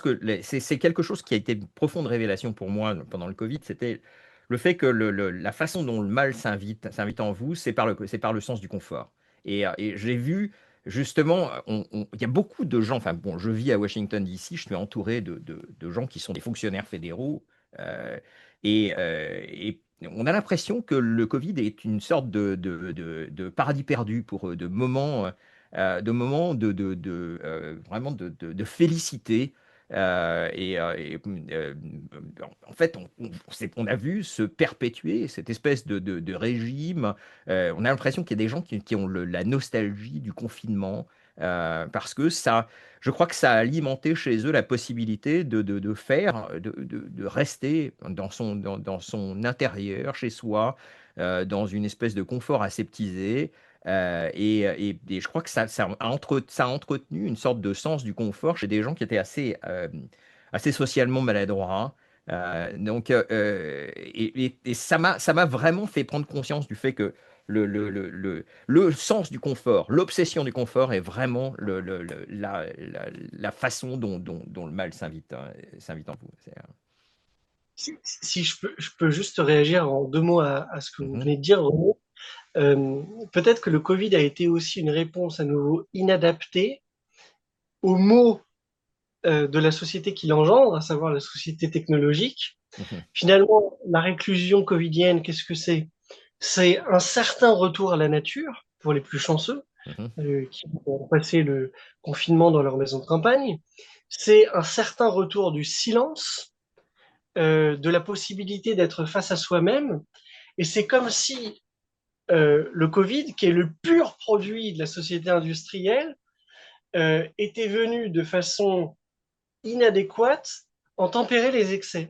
que c'est quelque chose qui a été une profonde révélation pour moi pendant le Covid. C'était le fait que la façon dont le mal s'invite en vous, c'est par le sens du confort. Et j'ai vu justement, il y a beaucoup de gens, enfin bon, je vis à Washington, D.C., je suis entouré de gens qui sont des fonctionnaires fédéraux. euh, et on a l'impression que le Covid est une sorte de paradis perdu pour eux, de moments vraiment de félicité. En fait, on a vu se perpétuer cette espèce de régime. On a l'impression qu'il y a des gens qui ont la nostalgie du confinement, parce que ça, je crois que ça a alimenté chez eux la possibilité de rester dans son intérieur, chez soi, dans une espèce de confort aseptisé. Et je crois que ça a entretenu une sorte de sens du confort chez des gens qui étaient assez socialement maladroits. Et ça m'a vraiment fait prendre conscience du fait que le sens du confort, l'obsession du confort est vraiment la façon dont le mal s'invite en vous. Si je peux juste réagir en deux mots à ce que vous Mhm, venez de dire, Renaud. Peut-être que le Covid a été aussi une réponse à nouveau inadaptée aux maux de la société qui l'engendre, à savoir la société technologique. mhm, Finalement, la réclusion covidienne, qu'est-ce que c'est? C'est un certain retour à la nature pour les plus chanceux, mhm, qui ont passé le confinement dans leur maison de campagne. C'est un certain retour du silence de la possibilité d'être face à soi-même. Et c'est comme si le Covid, qui est le pur produit de la société industrielle, était venu de façon inadéquate en tempérer les excès.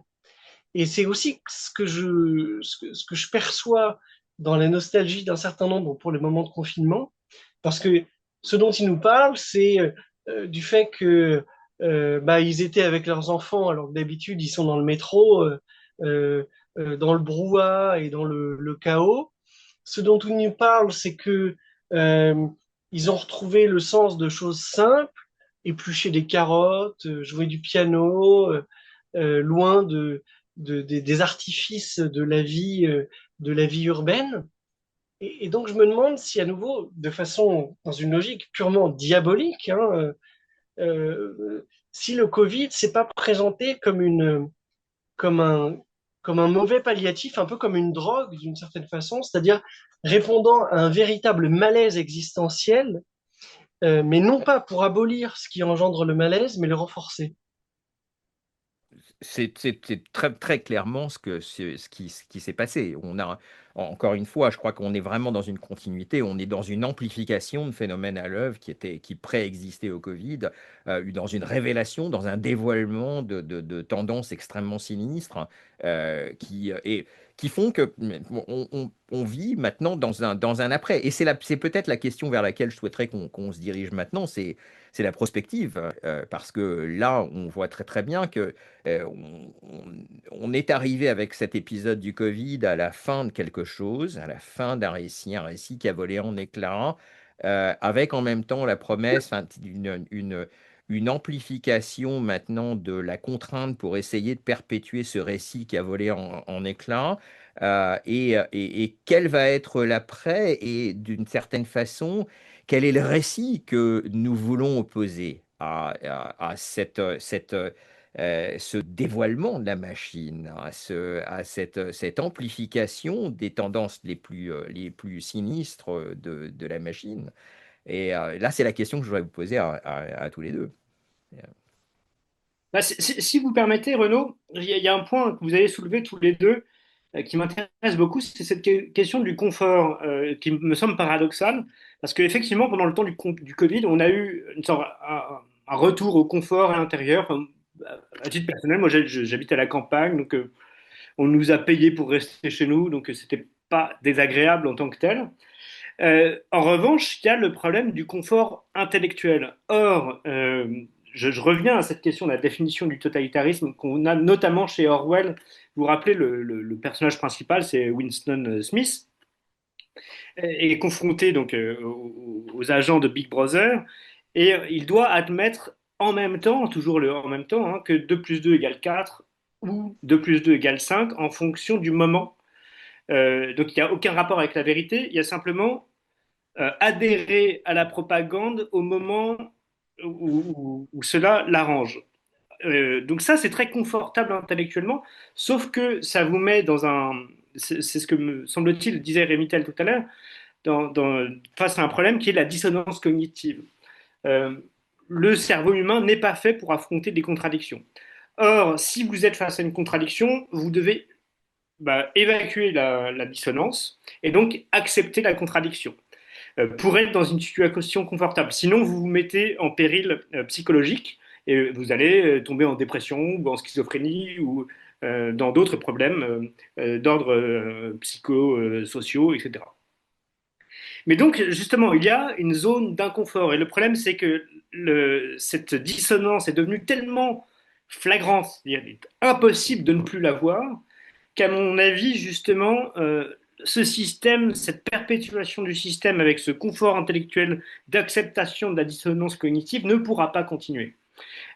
Et c'est aussi ce que je perçois dans la nostalgie d'un certain nombre pour les moments de confinement, parce que ce dont ils nous parlent, c'est du fait que ils étaient avec leurs enfants, alors que d'habitude ils sont dans le métro, euh, dans le brouhaha et dans le chaos. Ce dont ils nous parlent, c'est que euh, ils ont retrouvé le sens de choses simples, éplucher des carottes, jouer du piano, loin des artifices de la vie urbaine. Et donc, je me demande si, à nouveau, de façon, dans une logique purement diabolique, si le Covid s'est pas présenté comme un, comme un mauvais palliatif, un peu comme une drogue, d'une certaine façon, c'est-à-dire répondant à un véritable malaise existentiel, mais non pas pour abolir ce qui engendre le malaise, mais le renforcer. C'est très, très clairement ce qui s'est passé. Encore une fois, je crois qu'on est vraiment dans une continuité, on est dans une amplification de phénomènes à l'œuvre qui préexistaient au Covid, dans une révélation, dans un dévoilement de tendances extrêmement sinistres qui font que on vit maintenant dans un après. Et c'est peut-être la question vers laquelle je souhaiterais qu'on se dirige maintenant, c'est la prospective, parce que là, on voit très très bien que on est arrivé avec cet épisode du Covid à la fin de quelque chose, à la fin un récit qui a volé en éclats, avec en même temps la promesse une amplification maintenant de la contrainte pour essayer de perpétuer ce récit qui a volé en éclats. Et quel va être l'après et d'une certaine façon, quel est le récit que nous voulons opposer à ce dévoilement de la machine, cette amplification des tendances les plus sinistres de la machine. Et là, c'est la question que je voudrais vous poser à tous les deux. Bah, si vous permettez, Renaud, il y a un point que vous avez soulevé tous les deux qui m'intéresse beaucoup, c'est cette question du confort qui me semble paradoxale, parce qu'effectivement, pendant le temps du Covid, on a eu un retour au confort à l'intérieur. Enfin, à titre personnel, moi j'habite à la campagne, donc on nous a payé pour rester chez nous, donc c'était pas désagréable en tant que tel. En revanche, il y a le problème du confort intellectuel. Or, je reviens à cette question de la définition du totalitarisme qu'on a notamment chez Orwell. Vous vous rappelez, le personnage principal, c'est Winston Smith, est confronté donc aux agents de Big Brother, et il doit admettre en même temps, toujours en même temps, hein, que 2 plus 2 égale 4 ou 2 plus 2 égale 5 en fonction du moment. Donc il n'y a aucun rapport avec la vérité, il y a simplement adhérer à la propagande au moment où cela l'arrange. Donc ça, c'est très confortable intellectuellement, sauf que ça vous met dans un... C'est ce que, me semble-t-il, disait Rémy Tel tout à l'heure, face à un problème qui est la dissonance cognitive. Euh, le cerveau humain n'est pas fait pour affronter des contradictions. Or, si vous êtes face à une contradiction, vous devez évacuer la dissonance et donc accepter la contradiction pour être dans une situation confortable. Sinon, vous vous mettez en péril psychologique et vous allez tomber en dépression ou en schizophrénie ou dans d'autres problèmes d'ordre psychosociaux, etc. Mais donc, justement, il y a une zone d'inconfort. Et le problème, c'est que cette dissonance est devenue tellement flagrante, il est impossible de ne plus la voir, qu'à mon avis, justement, ce système, cette perpétuation du système avec ce confort intellectuel d'acceptation de la dissonance cognitive ne pourra pas continuer.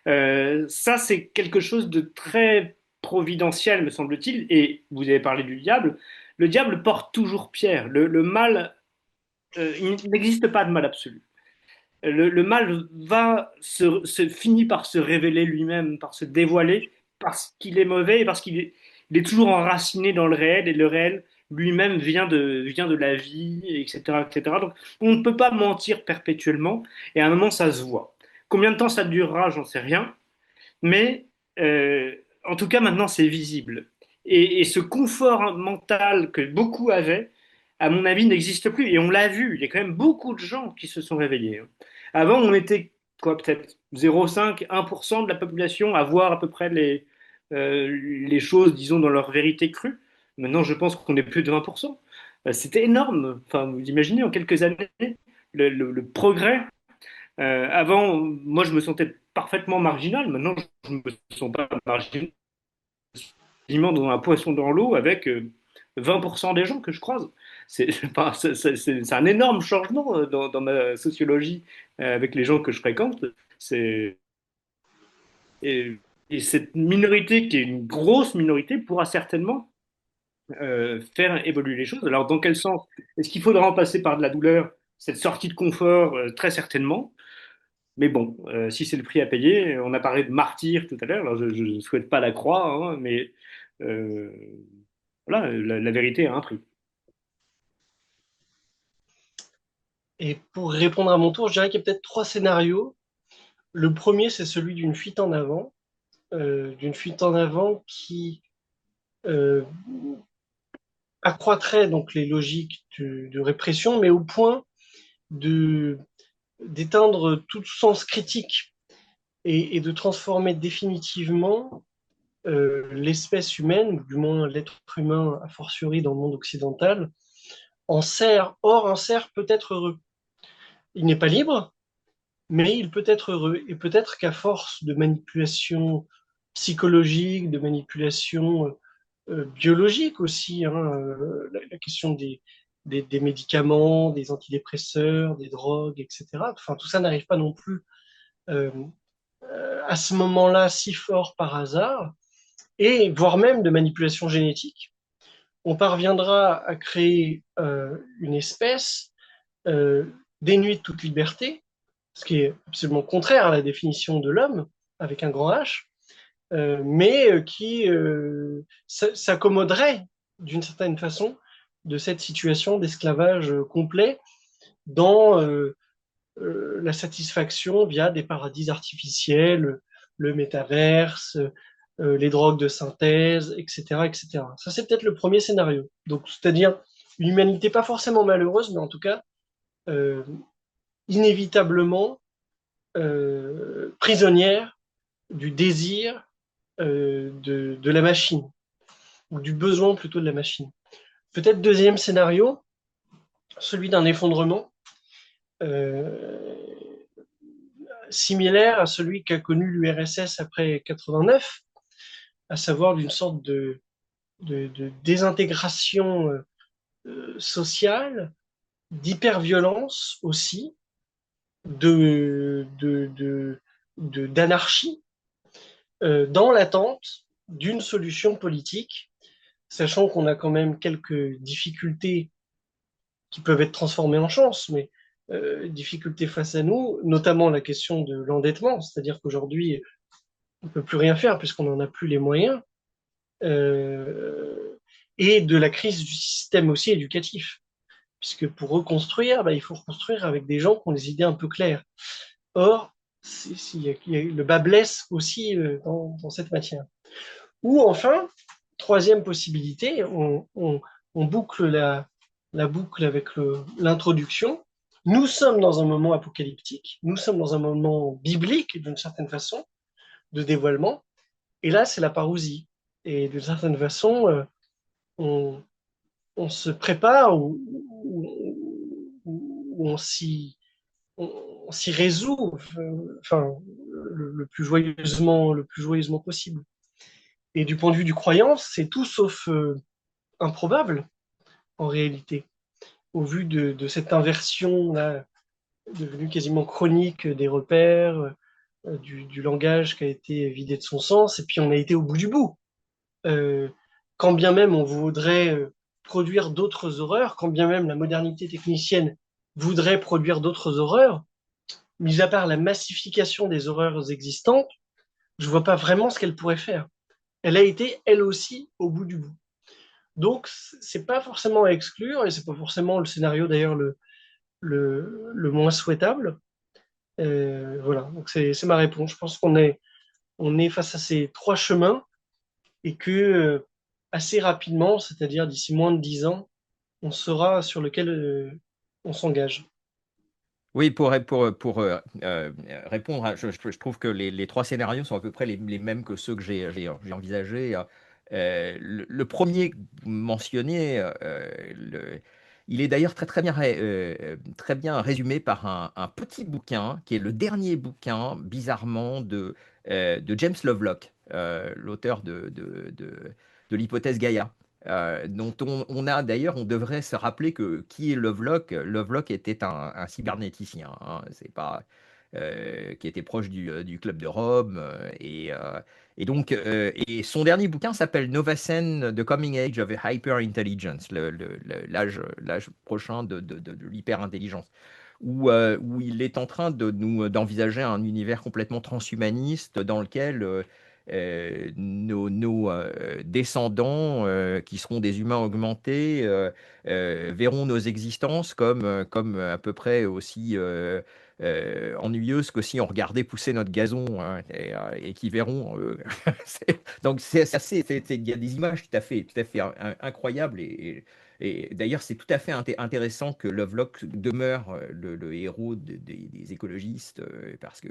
Ça, c'est quelque chose de très providentiel, me semble-t-il, et vous avez parlé du diable. Le diable porte toujours pierre. Le mal, il n'existe pas de mal absolu. Le mal finit par se révéler lui-même, par se dévoiler, parce qu'il est mauvais et parce il est toujours enraciné dans le réel, et le réel lui-même vient de la vie, etc., etc. Donc on ne peut pas mentir perpétuellement, et à un moment ça se voit. Combien de temps ça durera, j'en sais rien, mais en tout cas, maintenant, c'est visible. Et ce confort mental que beaucoup avaient, à mon avis, n'existe plus. Et on l'a vu, il y a quand même beaucoup de gens qui se sont réveillés. Avant, on était quoi, peut-être 0,5, 1% de la population à voir à peu près les choses, disons, dans leur vérité crue. Maintenant, je pense qu'on est plus de 20%. C'était énorme. Enfin, vous imaginez, en quelques années, le progrès. Avant, moi, je me sentais parfaitement marginal. Maintenant, je ne me sens pas marginal dans un poisson dans l'eau avec 20% des gens que je croise. C'est enfin, c'est un énorme changement dans ma sociologie avec les gens que je fréquente. C'est, et, et cette minorité, qui est une grosse minorité, pourra certainement faire évoluer les choses. Alors, dans quel sens? Est-ce qu'il faudra en passer par de la douleur, cette sortie de confort? Très certainement. Mais bon, si c'est le prix à payer, on a parlé de martyr tout à l'heure, alors je ne souhaite pas la croix, hein, mais euh, voilà, la vérité a un prix. Et pour répondre à mon tour, je dirais qu'il y a peut-être trois scénarios. Le premier, c'est celui d'une fuite en avant qui euh, accroîtrait donc les logiques de répression, mais au point de d'éteindre tout sens critique et de transformer définitivement l'espèce humaine, ou du moins l'être humain a fortiori dans le monde occidental, en cerf. Or, un cerf peut être heureux. Il n'est pas libre, mais il peut être heureux. Et peut-être qu'à force de manipulation psychologique, de manipulation biologique aussi, hein, la question des médicaments, des antidépresseurs, des drogues, etc. Enfin, tout ça n'arrive pas non plus euh, à ce moment-là si fort par hasard, et voire même de manipulation génétique. On parviendra à créer une espèce euh, dénuée de toute liberté, ce qui est absolument contraire à la définition de l'homme, avec un grand H, mais qui s'accommoderait d'une certaine façon de cette situation d'esclavage complet dans la satisfaction via des paradis artificiels, le métaverse, les drogues de synthèse, etc., etc. Ça, c'est peut-être le premier scénario. Donc, c'est-à-dire une humanité pas forcément malheureuse, mais en tout cas euh, inévitablement prisonnière du désir de la machine, ou du besoin plutôt de la machine. Peut-être deuxième scénario, celui d'un effondrement euh, similaire à celui qu'a connu l'URSS après 89, à savoir d'une sorte de désintégration sociale, d'hyperviolence aussi, de, de, de, d'anarchie, dans l'attente d'une solution politique, sachant qu'on a quand même quelques difficultés qui peuvent être transformées en chances, mais difficultés face à nous, notamment la question de l'endettement, c'est-à-dire qu'aujourd'hui, on ne peut plus rien faire puisqu'on n'en a plus les moyens, et de la crise du système aussi éducatif, puisque pour reconstruire, bah, il faut reconstruire avec des gens qui ont des idées un peu claires. Or, le bas blesse aussi dans cette matière. Ou enfin, troisième possibilité, on boucle la boucle avec l'introduction. Nous sommes dans un moment apocalyptique, nous sommes dans un moment biblique d'une certaine façon, de dévoilement, et là c'est la parousie. Et d'une certaine façon, on, on se prépare ou on s'y résout, enfin, le plus joyeusement possible. Et du point de vue du croyant, c'est tout sauf improbable en réalité, au vu de cette inversion là, devenue quasiment chronique des repères, du langage qui a été vidé de son sens, et puis on a été au bout du bout. Euh, Quand bien même on voudrait produire d'autres horreurs, quand bien même la modernité technicienne voudrait produire d'autres horreurs, mis à part la massification des horreurs existantes, je vois pas vraiment ce qu'elle pourrait faire. Elle a été, elle aussi, au bout du bout. Donc, c'est pas forcément à exclure, et c'est pas forcément le scénario d'ailleurs le moins souhaitable. Voilà, donc c'est ma réponse. Je pense on est face à ces trois chemins, et que assez rapidement, c'est-à-dire d'ici moins de 10 ans, on saura sur lequel on s'engage. Oui, répondre, je trouve que les trois scénarios sont à peu près les mêmes que ceux que j'ai envisagés. Le premier mentionné, il est d'ailleurs très bien résumé par un petit bouquin qui est le dernier bouquin, bizarrement, de James Lovelock, l'auteur de l'hypothèse Gaïa. Dont on a d'ailleurs, on devrait se rappeler que qui est Lovelock. Lovelock était un cybernéticien, hein, c'est pas qui était proche du club de Rome et donc et son dernier bouquin s'appelle Novacen, The Coming Age of Hyper Intelligence, l'âge prochain de l'hyper-intelligence, où il est en train d'envisager un univers complètement transhumaniste dans lequel nos descendants, qui seront des humains augmentés, verront nos existences comme à peu près aussi ennuyeuses que si on regardait pousser notre gazon, hein, et qui verront. Donc il y a des images tout à fait incroyables et d'ailleurs, c'est tout à fait intéressant que Lovelock demeure le héros des écologistes, parce que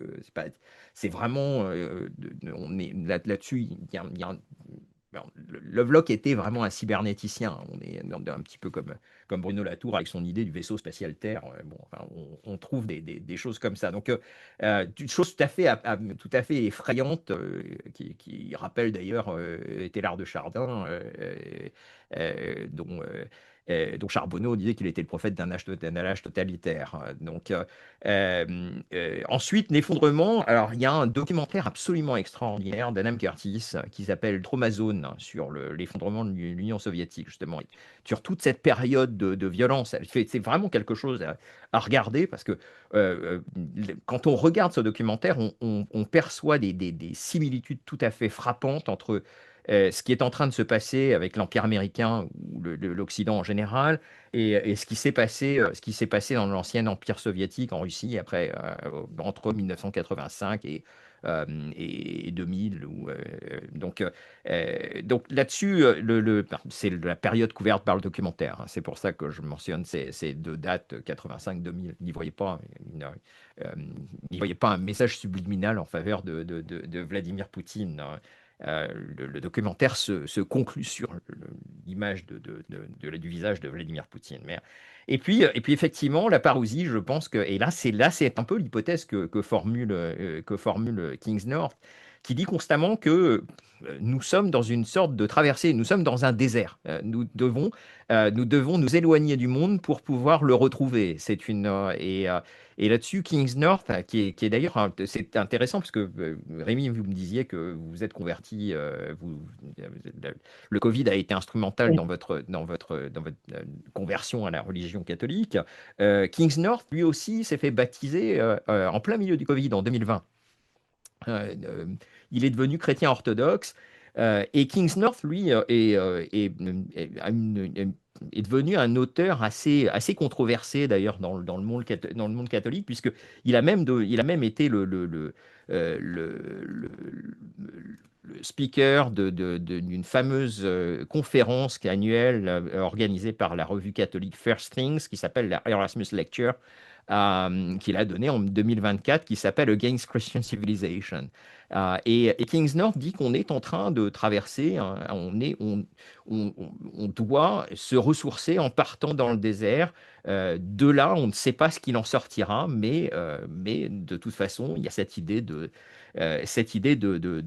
c'est vraiment, on est là-dessus, il y a Lovelock était vraiment un cybernéticien. On est un petit peu comme Bruno Latour avec son idée du vaisseau spatial Terre. Bon, enfin, on trouve des choses comme ça. Donc, une chose tout à fait effrayante, qui rappelle d'ailleurs Théllard de Chardin, dont Charbonneau disait qu'il était le prophète d'un âge totalitaire. Donc, ensuite, l'effondrement. Alors, il y a un documentaire absolument extraordinaire d'Adam Curtis qui s'appelle Tromazone, sur l'effondrement de l'Union soviétique, justement, sur toute cette période de violence. C'est vraiment quelque chose à regarder parce que quand on regarde ce documentaire, on perçoit des similitudes tout à fait frappantes entre ce qui est en train de se passer avec l'Empire américain ou l'Occident en général, et ce qui s'est passé dans l'ancien Empire soviétique en Russie après, entre 1985 et 2000. Donc là-dessus, c'est la période couverte par le documentaire, hein. C'est pour ça que je mentionne ces deux dates, 85-2000. Euh, n'y voyez pas un message subliminal en faveur de Vladimir Poutine, hein. Le documentaire se conclut sur l'image du visage de Vladimir Poutine. Et puis effectivement, la parousie, je pense que, et là c'est un peu l'hypothèse que formule Kings North, qui dit constamment que nous sommes dans une sorte de traversée, nous sommes dans un désert. Nous devons nous éloigner du monde pour pouvoir le retrouver. Et là-dessus, Kings North, qui est d'ailleurs, c'est intéressant parce que Rémi, vous me disiez que vous vous êtes converti, le Covid a été instrumental Oui. dans votre conversion à la religion catholique. Kings North, lui aussi, s'est fait baptiser en plein milieu du Covid en 2020. Euh, euh, il est devenu chrétien orthodoxe. Et Kings North, lui, est devenu un auteur assez controversé d'ailleurs dans le monde catholique, puisqu'il a même été le speaker d'une fameuse conférence annuelle organisée par la revue catholique First Things, qui s'appelle la Erasmus Lecture, qu'il a donné en 2024, qui s'appelle Against Christian Civilization. Et Kings North dit qu'on est en train de traverser, on doit se ressourcer en partant dans le désert. De là, on ne sait pas ce qu'il en sortira, mais de toute façon, il y a cette idée de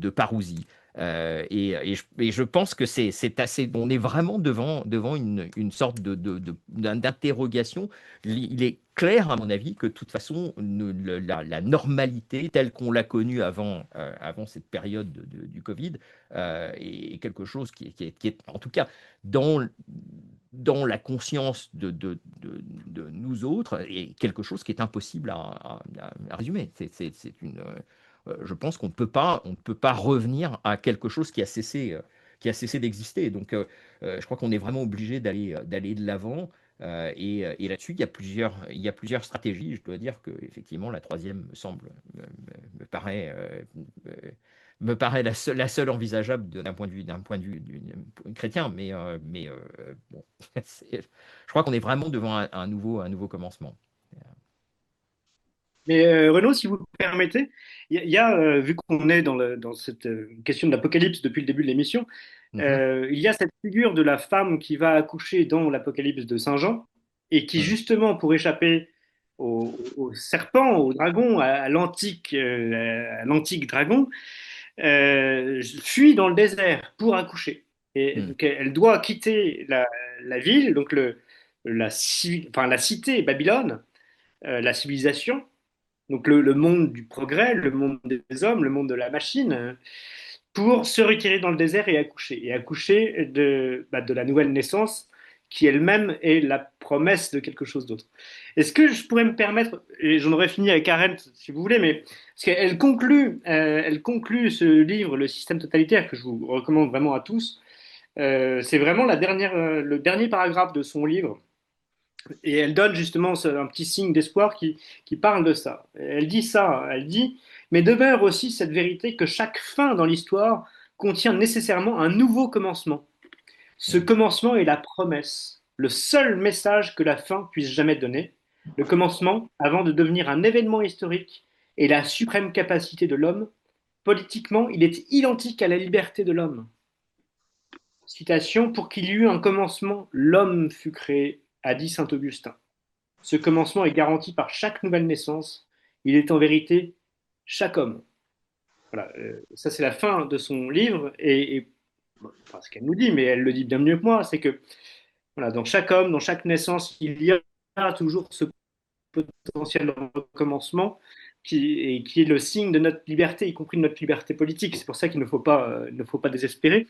parousie. Et je pense que c'est assez. On est vraiment devant une sorte d'interrogation. Il est clair, à mon avis, que de toute façon, la normalité telle qu'on l'a connue avant cette période du Covid, est quelque chose qui est, en tout cas, dans la conscience de nous autres, et quelque chose qui est impossible à résumer. Je pense qu'on ne peut pas revenir à quelque chose qui a cessé d'exister. Donc, je crois qu'on est vraiment obligé d'aller de l'avant. Et là-dessus, il y a plusieurs stratégies. Je dois dire que effectivement, la troisième me paraît me paraît la seule envisageable d'un point de vue chrétien, bon, je crois qu'on est vraiment devant un nouveau commencement. Mais Renaud, si vous le permettez, vu qu'on est dans cette question de l'Apocalypse depuis le début de l'émission, Mhm, il y a cette figure de la femme qui va accoucher dans l'Apocalypse de Saint Jean et qui, mhm, justement, pour échapper au serpent, au dragon, à l'antique dragon, fuit dans le désert pour accoucher. Et mhm, donc, elle doit quitter la ville, donc la cité Babylone, la civilisation, donc le monde du progrès, le monde des hommes, le monde de la machine, pour se retirer dans le désert et accoucher de la nouvelle naissance qui elle-même est la promesse de quelque chose d'autre. Est-ce que je pourrais me permettre, et j'en aurais fini avec Arendt si vous voulez, mais parce elle conclut ce livre, Le système totalitaire, que je vous recommande vraiment à tous. C'est vraiment le dernier paragraphe de son livre et elle donne justement un petit signe d'espoir qui parle de ça. Elle dit ça, elle dit, mais demeure aussi cette vérité que chaque fin dans l'histoire contient nécessairement un nouveau commencement. Ce mhm. commencement est la promesse, le seul message que la fin puisse jamais donner. Le commencement, avant de devenir un événement historique, est la suprême capacité de l'homme. Politiquement, il est identique à la liberté de l'homme. Citation, pour qu'il y eût un commencement, l'homme fut créé, a dit saint Augustin. Ce commencement est garanti par chaque nouvelle naissance. Il est en vérité chaque homme. Voilà, ça c'est la fin de son livre et enfin, ce qu'elle nous dit, mais elle le dit bien mieux que moi, c'est que voilà, dans chaque homme, dans chaque naissance, il y a toujours ce potentiel recommencement qui est le signe de notre liberté, y compris de notre liberté politique. C'est pour ça qu'il ne faut pas désespérer.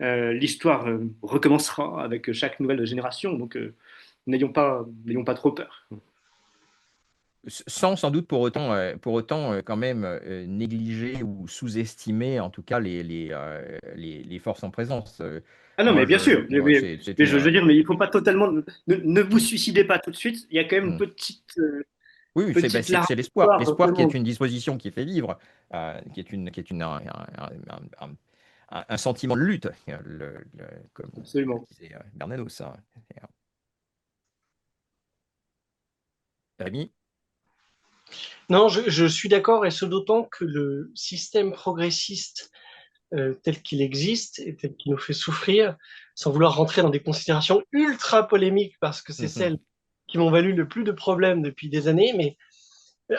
L'histoire recommencera avec chaque nouvelle génération, donc n'ayons pas trop peur. Sans doute pour autant quand même négliger ou sous-estimer en tout cas les forces en présence. Ah non, mais bien sûr. C'est Mais une. je veux dire, mais il faut pas totalement. Ne vous suicidez pas tout de suite. Il y a quand même une Hmm. Oui, oui, petite larme c'est l'espoir. d'espoir L'espoir qui est seulement. une disposition qui fait vivre, qui est un sentiment de lutte, comme le Absolument. disait Bernanos, hein. Rémi? Non, je suis d'accord, et ce d'autant que le système progressiste tel qu'il existe et tel qu'il nous fait souffrir, sans vouloir rentrer dans des considérations ultra polémiques, parce que c'est Mhm. celles qui m'ont valu le plus de problèmes depuis des années, mais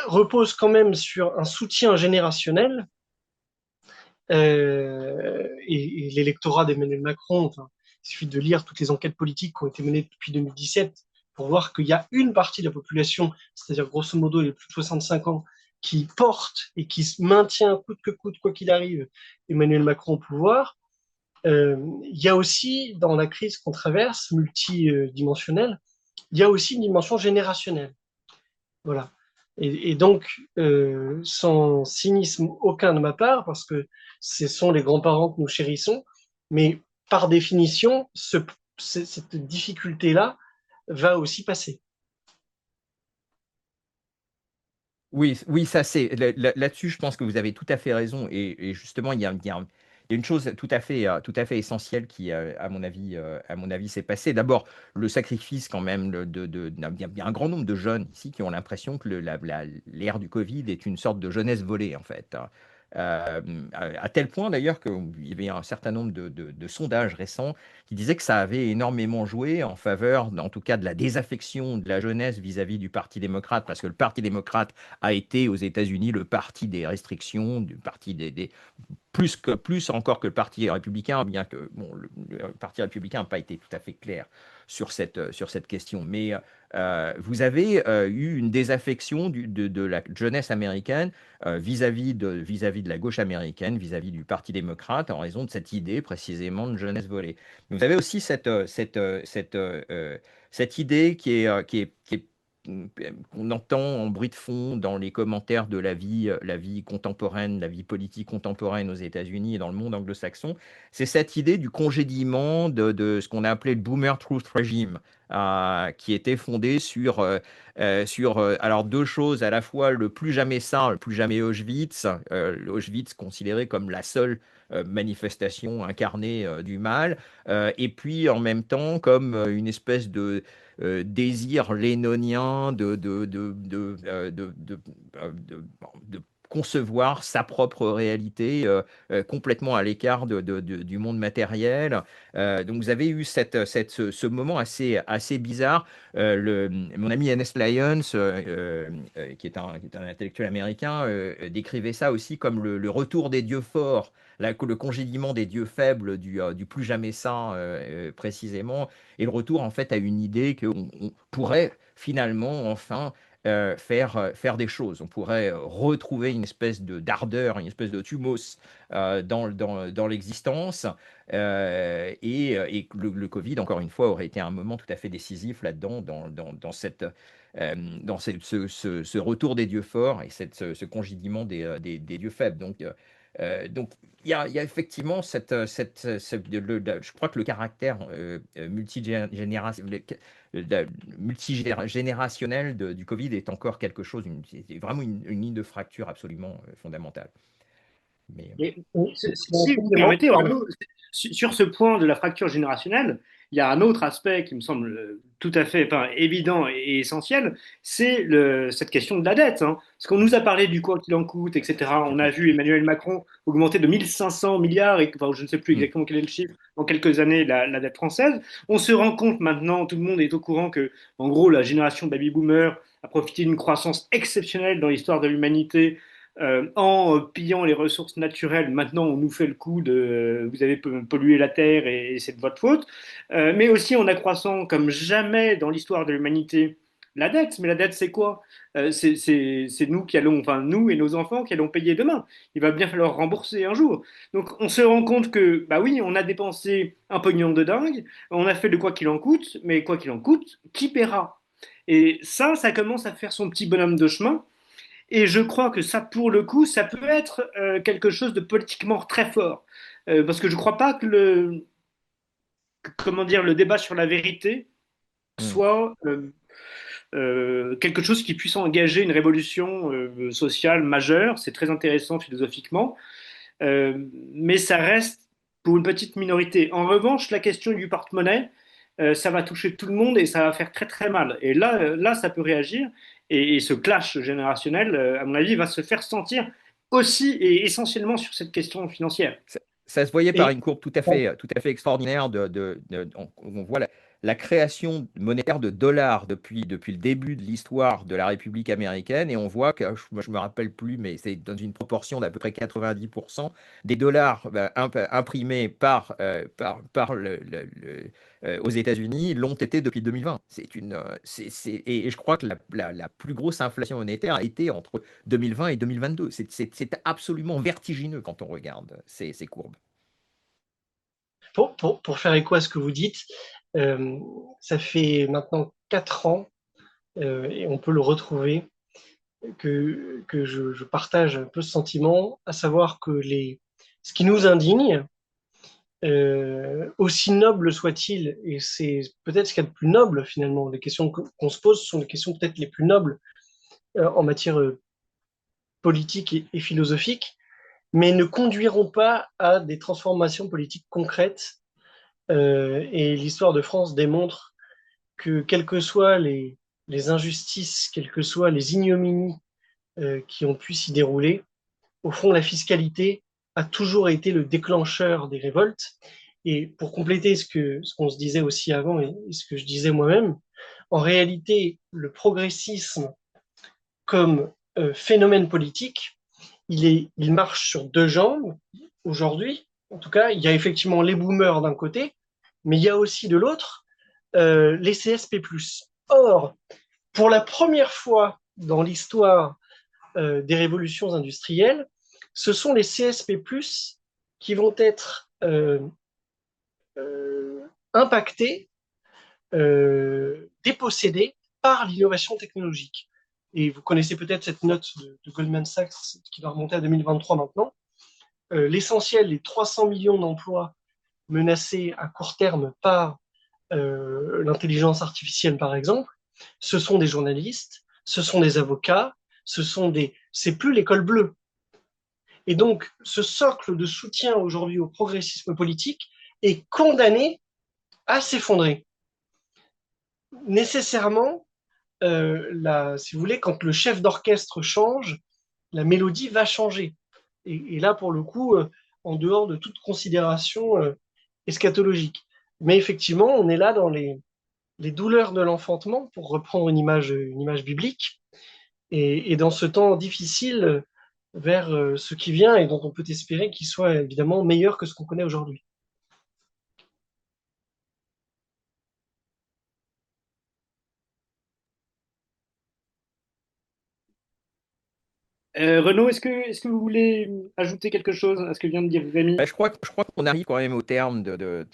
repose quand même sur un soutien générationnel et l'électorat d'Emmanuel Macron. Enfin, il suffit de lire toutes les enquêtes politiques qui ont été menées depuis 2017 pour voir qu'il y a une partie de la population, c'est-à-dire grosso modo les plus de 65 ans, qui porte et qui maintient coûte que coûte, quoi qu'il arrive, Emmanuel Macron au pouvoir. Il y a aussi, dans la crise qu'on traverse, multidimensionnelle, il y a aussi une dimension générationnelle. Voilà. Et donc, sans cynisme aucun de ma part, parce que ce sont les grands-parents que nous chérissons, mais par définition, cette difficulté-là va aussi passer. Oui, oui, ça c'est là-dessus, je pense que vous avez tout à fait raison. Et justement, il y a une chose tout à fait essentielle qui, à mon avis, s'est passée. D'abord, le sacrifice quand même il y a un grand nombre de jeunes ici qui ont l'impression que l'ère du Covid est une sorte de jeunesse volée, en fait, hein. À tel point d'ailleurs qu'il y avait un certain nombre de sondages récents qui disaient que ça avait énormément joué en faveur, en tout cas, de la désaffection de la jeunesse vis-à-vis du Parti démocrate, parce que le Parti démocrate a été aux États-Unis le parti des restrictions, du parti plus encore que le Parti républicain, bien que bon, le Parti républicain n'a pas été tout à fait clair sur cette question. Mais vous avez eu une désaffection de la jeunesse américaine vis-à-vis de la gauche américaine, vis-à-vis du Parti démocrate, en raison de cette idée précisément de jeunesse volée. Vous avez aussi cette idée qu'on entend en bruit de fond dans les commentaires de la vie contemporaine, la vie politique contemporaine aux États-Unis et dans le monde anglo-saxon, c'est cette idée du congédiement de ce qu'on a appelé le boomer truth regime, qui était fondée sur alors deux choses, à la fois le plus jamais ça, le plus jamais Auschwitz, Auschwitz considéré comme la seule manifestation incarnée du mal, et puis en même temps comme une espèce de désir lénonien de concevoir sa propre réalité complètement à l'écart du monde matériel. Donc vous avez eu ce moment assez bizarre. Mon ami Ernest Lyons, qui est un intellectuel américain, décrivait ça aussi comme le retour des dieux forts, le congédiement des dieux faibles du plus jamais ça, précisément, et le retour en fait à une idée qu'on pourrait finalement enfin faire des choses. On pourrait retrouver une espèce d'ardeur, une espèce de thumos dans l'existence. Et que le Covid, encore une fois, aurait été un moment tout à fait décisif là-dedans, dans ce retour des dieux forts et ce congédiement des dieux faibles. Donc il y a effectivement je crois que le caractère multigénérationnel du Covid est encore quelque chose, c'est vraiment une ligne de fracture absolument fondamentale. Mais, Et En si vous complément, permettez, pardon. Renaud, sur ce point de la fracture générationnelle, il y a un autre aspect qui me semble tout à fait évident et essentiel, c'est cette question de la dette, hein. Parce qu'on nous a parlé du quoi qu'il en coûte, etc. On a vu Emmanuel Macron augmenter de 1500 milliards, enfin, je ne sais plus mm, exactement quel est le chiffre, en quelques années, la dette française. On se rend compte maintenant, tout le monde est au courant que, en gros, la génération baby-boomer a profité d'une croissance exceptionnelle dans l'histoire de l'humanité en pillant les ressources naturelles. Maintenant, on nous fait le coup de vous avez pollué la terre et c'est de votre faute. Mais aussi en accroissant comme jamais dans l'histoire de l'humanité la dette. Mais la dette, c'est quoi? C'est nous qui allons, enfin nous et nos enfants qui allons payer demain. Il va bien falloir rembourser un jour. Donc on se rend compte que, bah oui, on a dépensé un pognon de dingue, on a fait de quoi qu'il en coûte, mais quoi qu'il en coûte, qui paiera? Et ça commence à faire son petit bonhomme de chemin. Et je crois que ça, pour le coup, ça peut être quelque chose de politiquement très fort. Parce que je ne crois pas que comment dire, le débat sur la vérité mm. soit quelque chose qui puisse engager une révolution sociale majeure. C'est très intéressant philosophiquement, mais ça reste pour une petite minorité. En revanche, la question du porte-monnaie, ça va toucher tout le monde et ça va faire très très mal. Et là ça peut réagir. Et ce clash générationnel, à mon avis, va se faire sentir aussi et essentiellement sur cette question financière. Ça se voyait par Et une courbe tout à fait extraordinaire. On voit la création monétaire de dollars depuis le début de l'histoire de la République américaine, et on voit que, moi, je me rappelle plus, mais c'est dans une proportion d'à peu près 90% des dollars imprimés aux États-Unis l'ont été depuis 2020. Et je crois que la plus grosse inflation monétaire a été entre 2020 et 2022. C'est absolument vertigineux quand on regarde ces courbes. pour faire écho à ce que vous dites, euh, ça fait maintenant 4 ans, et on peut le retrouver, que je partage un peu ce sentiment, à savoir que ce qui nous indigne, aussi noble soit-il, et c'est peut-être ce qu'il y a de plus noble finalement, les questions qu'on se pose sont les questions peut-être les plus nobles en matière politique et philosophique, mais ne conduiront pas à des transformations politiques concrètes. Et l'histoire de France démontre que quelles que soient les injustices, quelles que soient les ignominies qui ont pu s'y dérouler, au fond, la fiscalité a toujours été le déclencheur des révoltes. Et pour compléter ce qu'on se disait aussi avant et ce que je disais moi-même, en réalité, le progressisme comme phénomène politique, il marche sur deux jambes aujourd'hui. En tout cas, il y a effectivement les boomers d'un côté, mais il y a aussi de l'autre les CSP+. Or, pour la première fois dans l'histoire des révolutions industrielles, ce sont les CSP+, qui vont être impactés, dépossédés par l'innovation technologique. Et vous connaissez peut-être cette note de Goldman Sachs qui va remonter à 2023 maintenant. L'essentiel, les 300 millions d'emplois menacés à court terme par l'intelligence artificielle par exemple, ce sont des journalistes, ce sont des avocats, c'est plus l'école bleue. Et donc, ce socle de soutien aujourd'hui au progressisme politique est condamné à s'effondrer. Nécessairement, si vous voulez, quand le chef d'orchestre change, la mélodie va changer. Et là, pour le coup, en dehors de toute considération eschatologique. Mais effectivement, on est là dans les douleurs de l'enfantement, pour reprendre une image biblique, et dans ce temps difficile vers ce qui vient et dont on peut espérer qu'il soit évidemment meilleur que ce qu'on connaît aujourd'hui. Renaud, est-ce que vous voulez ajouter quelque chose à ce que vient de dire Rémi? Je crois qu'on arrive quand même au terme de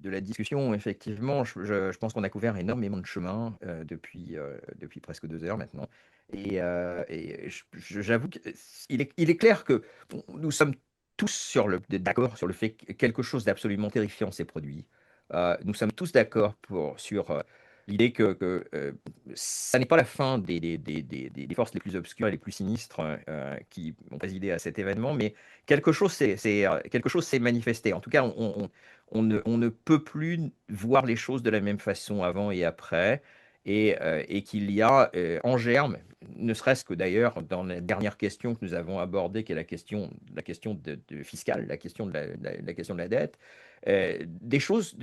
la discussion. Effectivement, je pense qu'on a couvert énormément de chemin depuis presque 2 heures maintenant. J'avoue qu'il est clair que nous sommes tous d'accord sur le fait que quelque chose d'absolument terrifiant s'est produit. Nous sommes tous d'accord sur l'idée que ça n'est pas la fin des forces les plus obscures et les plus sinistres qui ont présidé à cet événement, mais quelque chose s'est manifesté. En tout cas, on ne peut plus voir les choses de la même façon avant et après, et qu'il y a en germe, ne serait-ce que d'ailleurs dans la dernière question que nous avons abordée, qui est la question fiscale, la question de la dette, des choses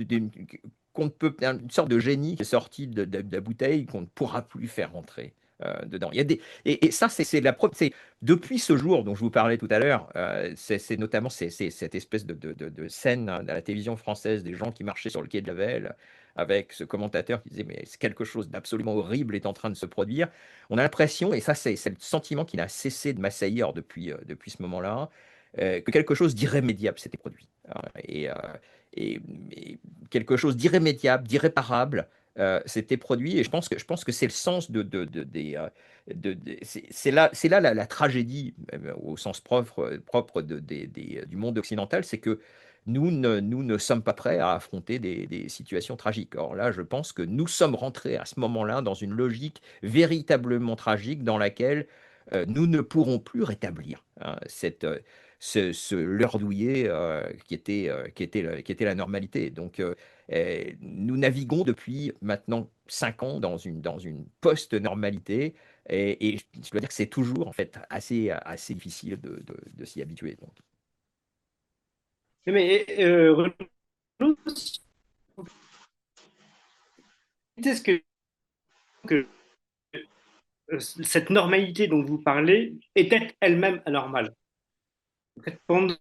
qu'on ne peut, une sorte de génie qui est sorti de la bouteille qu'on ne pourra plus faire rentrer dedans. Et ça, c'est la preuve. C'est depuis ce jour dont je vous parlais tout à l'heure, c'est notamment cette espèce de scène à la télévision française des gens qui marchaient sur le quai de la Velle avec ce commentateur qui disait mais quelque chose d'absolument horrible est en train de se produire. On a l'impression, et ça c'est le sentiment qui n'a cessé de m'assaillir depuis ce moment-là, que quelque chose d'irrémédiable s'était produit. Et quelque chose d'irrémédiable, d'irréparable s'était produit. Et je pense que c'est le sens c'est là la tragédie, au sens propre du monde occidental, c'est que nous ne sommes pas prêts à affronter des situations tragiques. Or là, je pense que nous sommes rentrés à ce moment-là dans une logique véritablement tragique dans laquelle nous ne pourrons plus rétablir ce leurre douillet qui était la normalité. Donc, nous naviguons depuis maintenant 5 ans dans une post-normalité, et je dois dire que c'est toujours en fait assez difficile de s'y habituer. Donc. Mais Renaud, est-ce que cette normalité dont vous parlez était elle-même anormale? Pendant des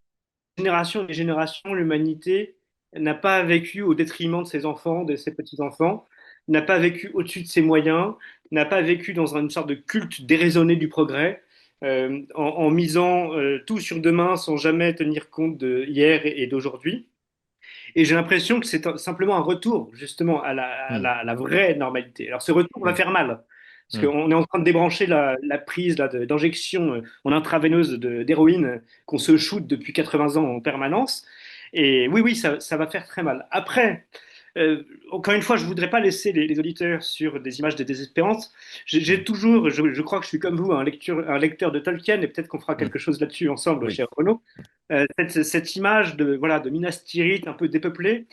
générations et des générations, l'humanité n'a pas vécu au détriment de ses enfants, de ses petits-enfants, n'a pas vécu au-dessus de ses moyens, n'a pas vécu dans une sorte de culte déraisonné du progrès, en misant tout sur demain sans jamais tenir compte de hier et d'aujourd'hui. Et j'ai l'impression que c'est simplement un retour justement Mm, à la vraie normalité. Alors ce retour va mm, faire mal, parce mm. qu'on est en train de débrancher la prise d'injection en intraveineuse d'héroïne qu'on se shoot depuis 80 ans en permanence. Et oui, oui, ça va faire très mal. Après, encore une fois, je ne voudrais pas laisser les auditeurs sur des images de désespérance. J'ai toujours, je crois que je suis comme vous, un lecteur de Tolkien, et peut-être qu'on fera Mm. quelque chose là-dessus ensemble, Oui. cher Renaud. Cette image de Minas Tirith un peu dépeuplée,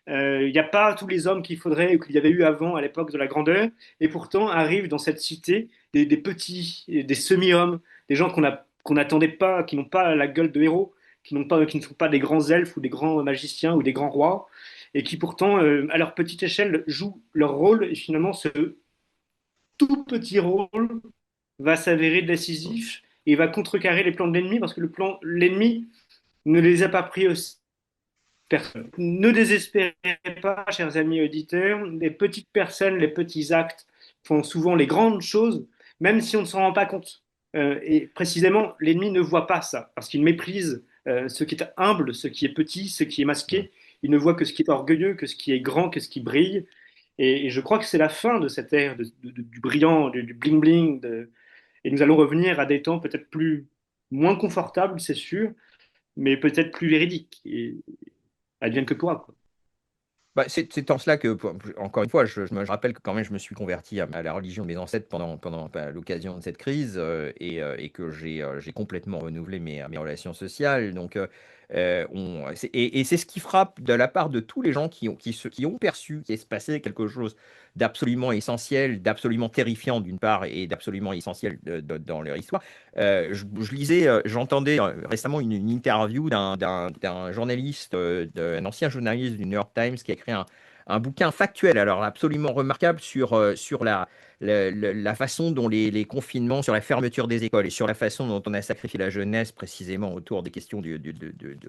il n'y a pas tous les hommes qu'il faudrait ou qu'il y avait eu avant à l'époque de la grandeur, et pourtant arrivent dans cette cité des petits, des semi-hommes, des gens qu'on n'attendait pas, qui n'ont pas la gueule de héros, qui ne sont pas des grands elfes ou des grands magiciens ou des grands rois, et qui pourtant, à leur petite échelle, jouent leur rôle, et finalement ce tout petit rôle va s'avérer décisif et va contrecarrer les plans de l'ennemi, parce que l'ennemi ne les a pas pris aussi personne. Ne désespérez pas, chers amis auditeurs, les petites personnes, les petits actes font souvent les grandes choses, même si on ne s'en rend pas compte. Et précisément, l'ennemi ne voit pas ça, parce qu'il méprise ce qui est humble, ce qui est petit, ce qui est Mm. masqué. Il ne voit que ce qui est orgueilleux, que ce qui est grand, que ce qui brille. Et je crois que c'est la fin de cette ère du brillant, du bling-bling. Et nous allons revenir à des temps peut-être moins confortables, c'est sûr, mais peut-être plus véridiques. Et advienne que pourra, quoi. Bah, c'est en cela que, encore une fois, je rappelle que quand même je me suis converti à la religion de mes ancêtres pendant bah, l'occasion de cette crise et que j'ai complètement renouvelé mes relations sociales. Donc, et c'est ce qui frappe de la part de tous les gens qui ont perçu qu'il se passait quelque chose d'absolument essentiel, d'absolument terrifiant d'une part et d'absolument essentiel dans leur histoire. Je lisais, j'entendais récemment une interview d'un journaliste, d'un ancien journaliste du New York Times qui a écrit un bouquin factuel, alors absolument remarquable sur la façon dont les confinements, sur la fermeture des écoles et sur la façon dont on a sacrifié la jeunesse précisément autour des questions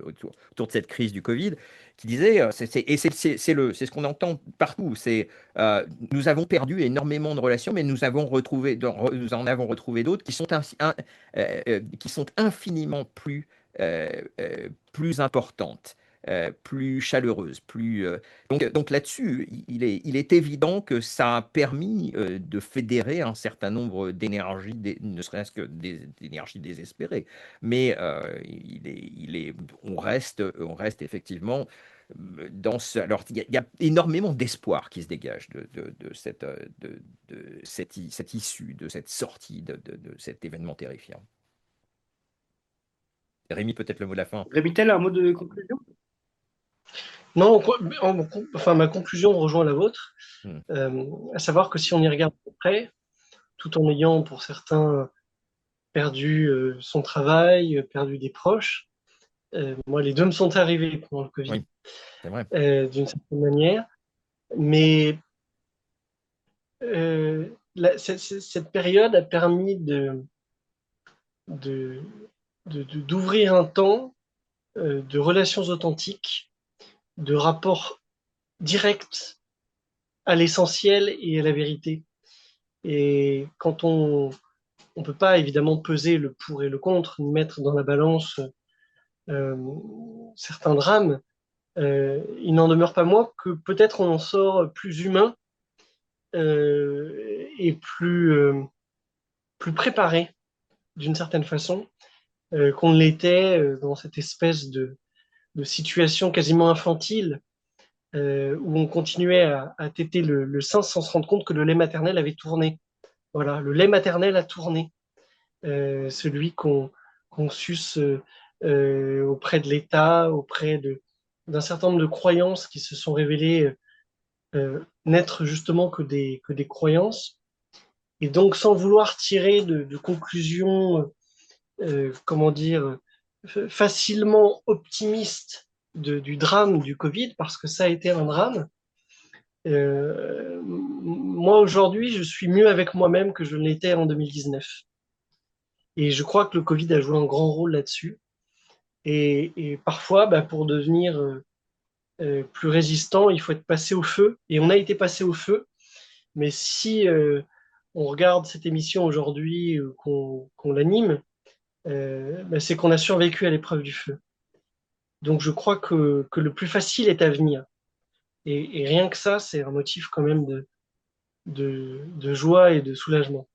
autour de cette crise du Covid, qui disait, c'est ce qu'on entend partout, nous avons perdu énormément de relations, mais nous en avons retrouvé d'autres qui sont infiniment plus importantes, plus chaleureuses, donc là-dessus, il est évident que ça a permis de fédérer un certain nombre d'énergies, ne serait-ce que des énergies désespérées. Mais on reste effectivement alors, il y a énormément d'espoir qui se dégage de cette issue, de cette sortie de cet événement terrifiant. Rémi, peut-être le mot de la fin. Rémitel, un mot de conclusion? Non, enfin, ma conclusion rejoint la vôtre, Hmm. à savoir que si on y regarde de près, tout en ayant pour certains perdu son travail, perdu des proches, moi les deux me sont arrivés pendant le Covid, Oui, c'est vrai. d'une certaine manière, mais cette période a permis de, d'ouvrir un temps de relations authentiques, de rapports directs à l'essentiel et à la vérité. Et quand on peut pas évidemment peser le pour et le contre, ni mettre dans la balance euh, certains drames, il n'en demeure pas moins que peut-être on en sort plus humain et plus préparé d'une certaine façon qu'on ne l'était dans cette espèce de situation quasiment infantile où on continuait à téter le sein sans se rendre compte que le lait maternel avait tourné. Voilà, le lait maternel a tourné, celui qu'on suce auprès de l'État, d'un certain nombre de croyances qui se sont révélées n'être justement que des croyances. Et donc, sans vouloir tirer de conclusions, comment dire, facilement optimistes du drame du Covid, parce que ça a été un drame, moi aujourd'hui, je suis mieux avec moi-même que je ne l'étais en 2019. Et je crois que le Covid a joué un grand rôle là-dessus. Et parfois, bah, pour devenir plus résistant, il faut être passé au feu. Et on a été passé au feu. Mais si on regarde cette émission aujourd'hui, qu'on l'anime, bah, c'est qu'on a survécu à l'épreuve du feu. Donc je crois que le plus facile est à venir. Et rien que ça, c'est un motif quand même de joie et de soulagement.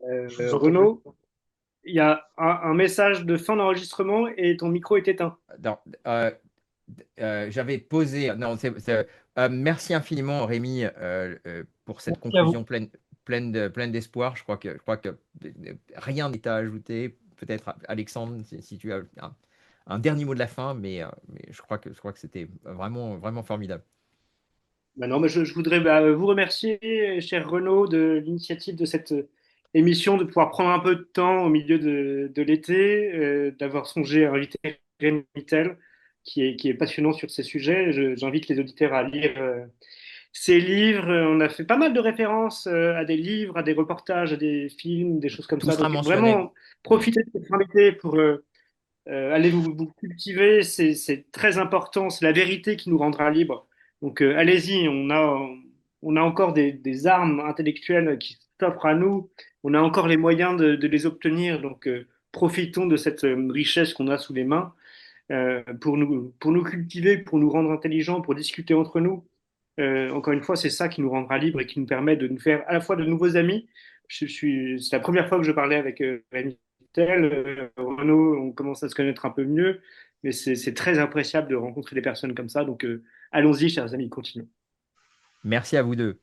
Je vous entends plus. Renaud, il y a un message de fin d'enregistrement et ton micro est éteint. Non, j'avais posé. Non, merci infiniment, Rémi, pour cette Merci à vous. conclusion pleine d'espoir. Je crois que rien n'est à ajouter. Peut-être Alexandre, si tu as un dernier mot de la fin, mais je crois que c'était vraiment, vraiment formidable. Bah non, mais je voudrais vous remercier, cher Renaud, de l'initiative de cette émission, de pouvoir prendre un peu de temps au milieu de l'été, d'avoir songé à inviter Rémi Mittel, qui est passionnant sur ces sujets. J'invite les auditeurs à lire ses livres. On a fait pas mal de références à des livres, à des reportages, à des films, des choses comme Tout ça. sera Donc mentionné. vraiment, profitez de cette invité pour allez vous cultiver. C'est très important. C'est la vérité qui nous rendra libres. Donc allez-y, on a encore des armes intellectuelles qui s'offrent à nous. On a encore les moyens de les obtenir. Donc profitons de cette richesse qu'on a sous les mains pour nous cultiver, pour nous rendre intelligents, pour discuter entre nous. Encore une fois, c'est ça qui nous rendra libres et qui nous permet de nous faire à la fois de nouveaux amis. C'est la première fois que je parlais avec Rémi tel. Renaud, on commence à se connaître un peu mieux, mais c'est très appréciable de rencontrer des personnes comme ça. Donc, allons-y, chers amis, continuons. Merci à vous deux.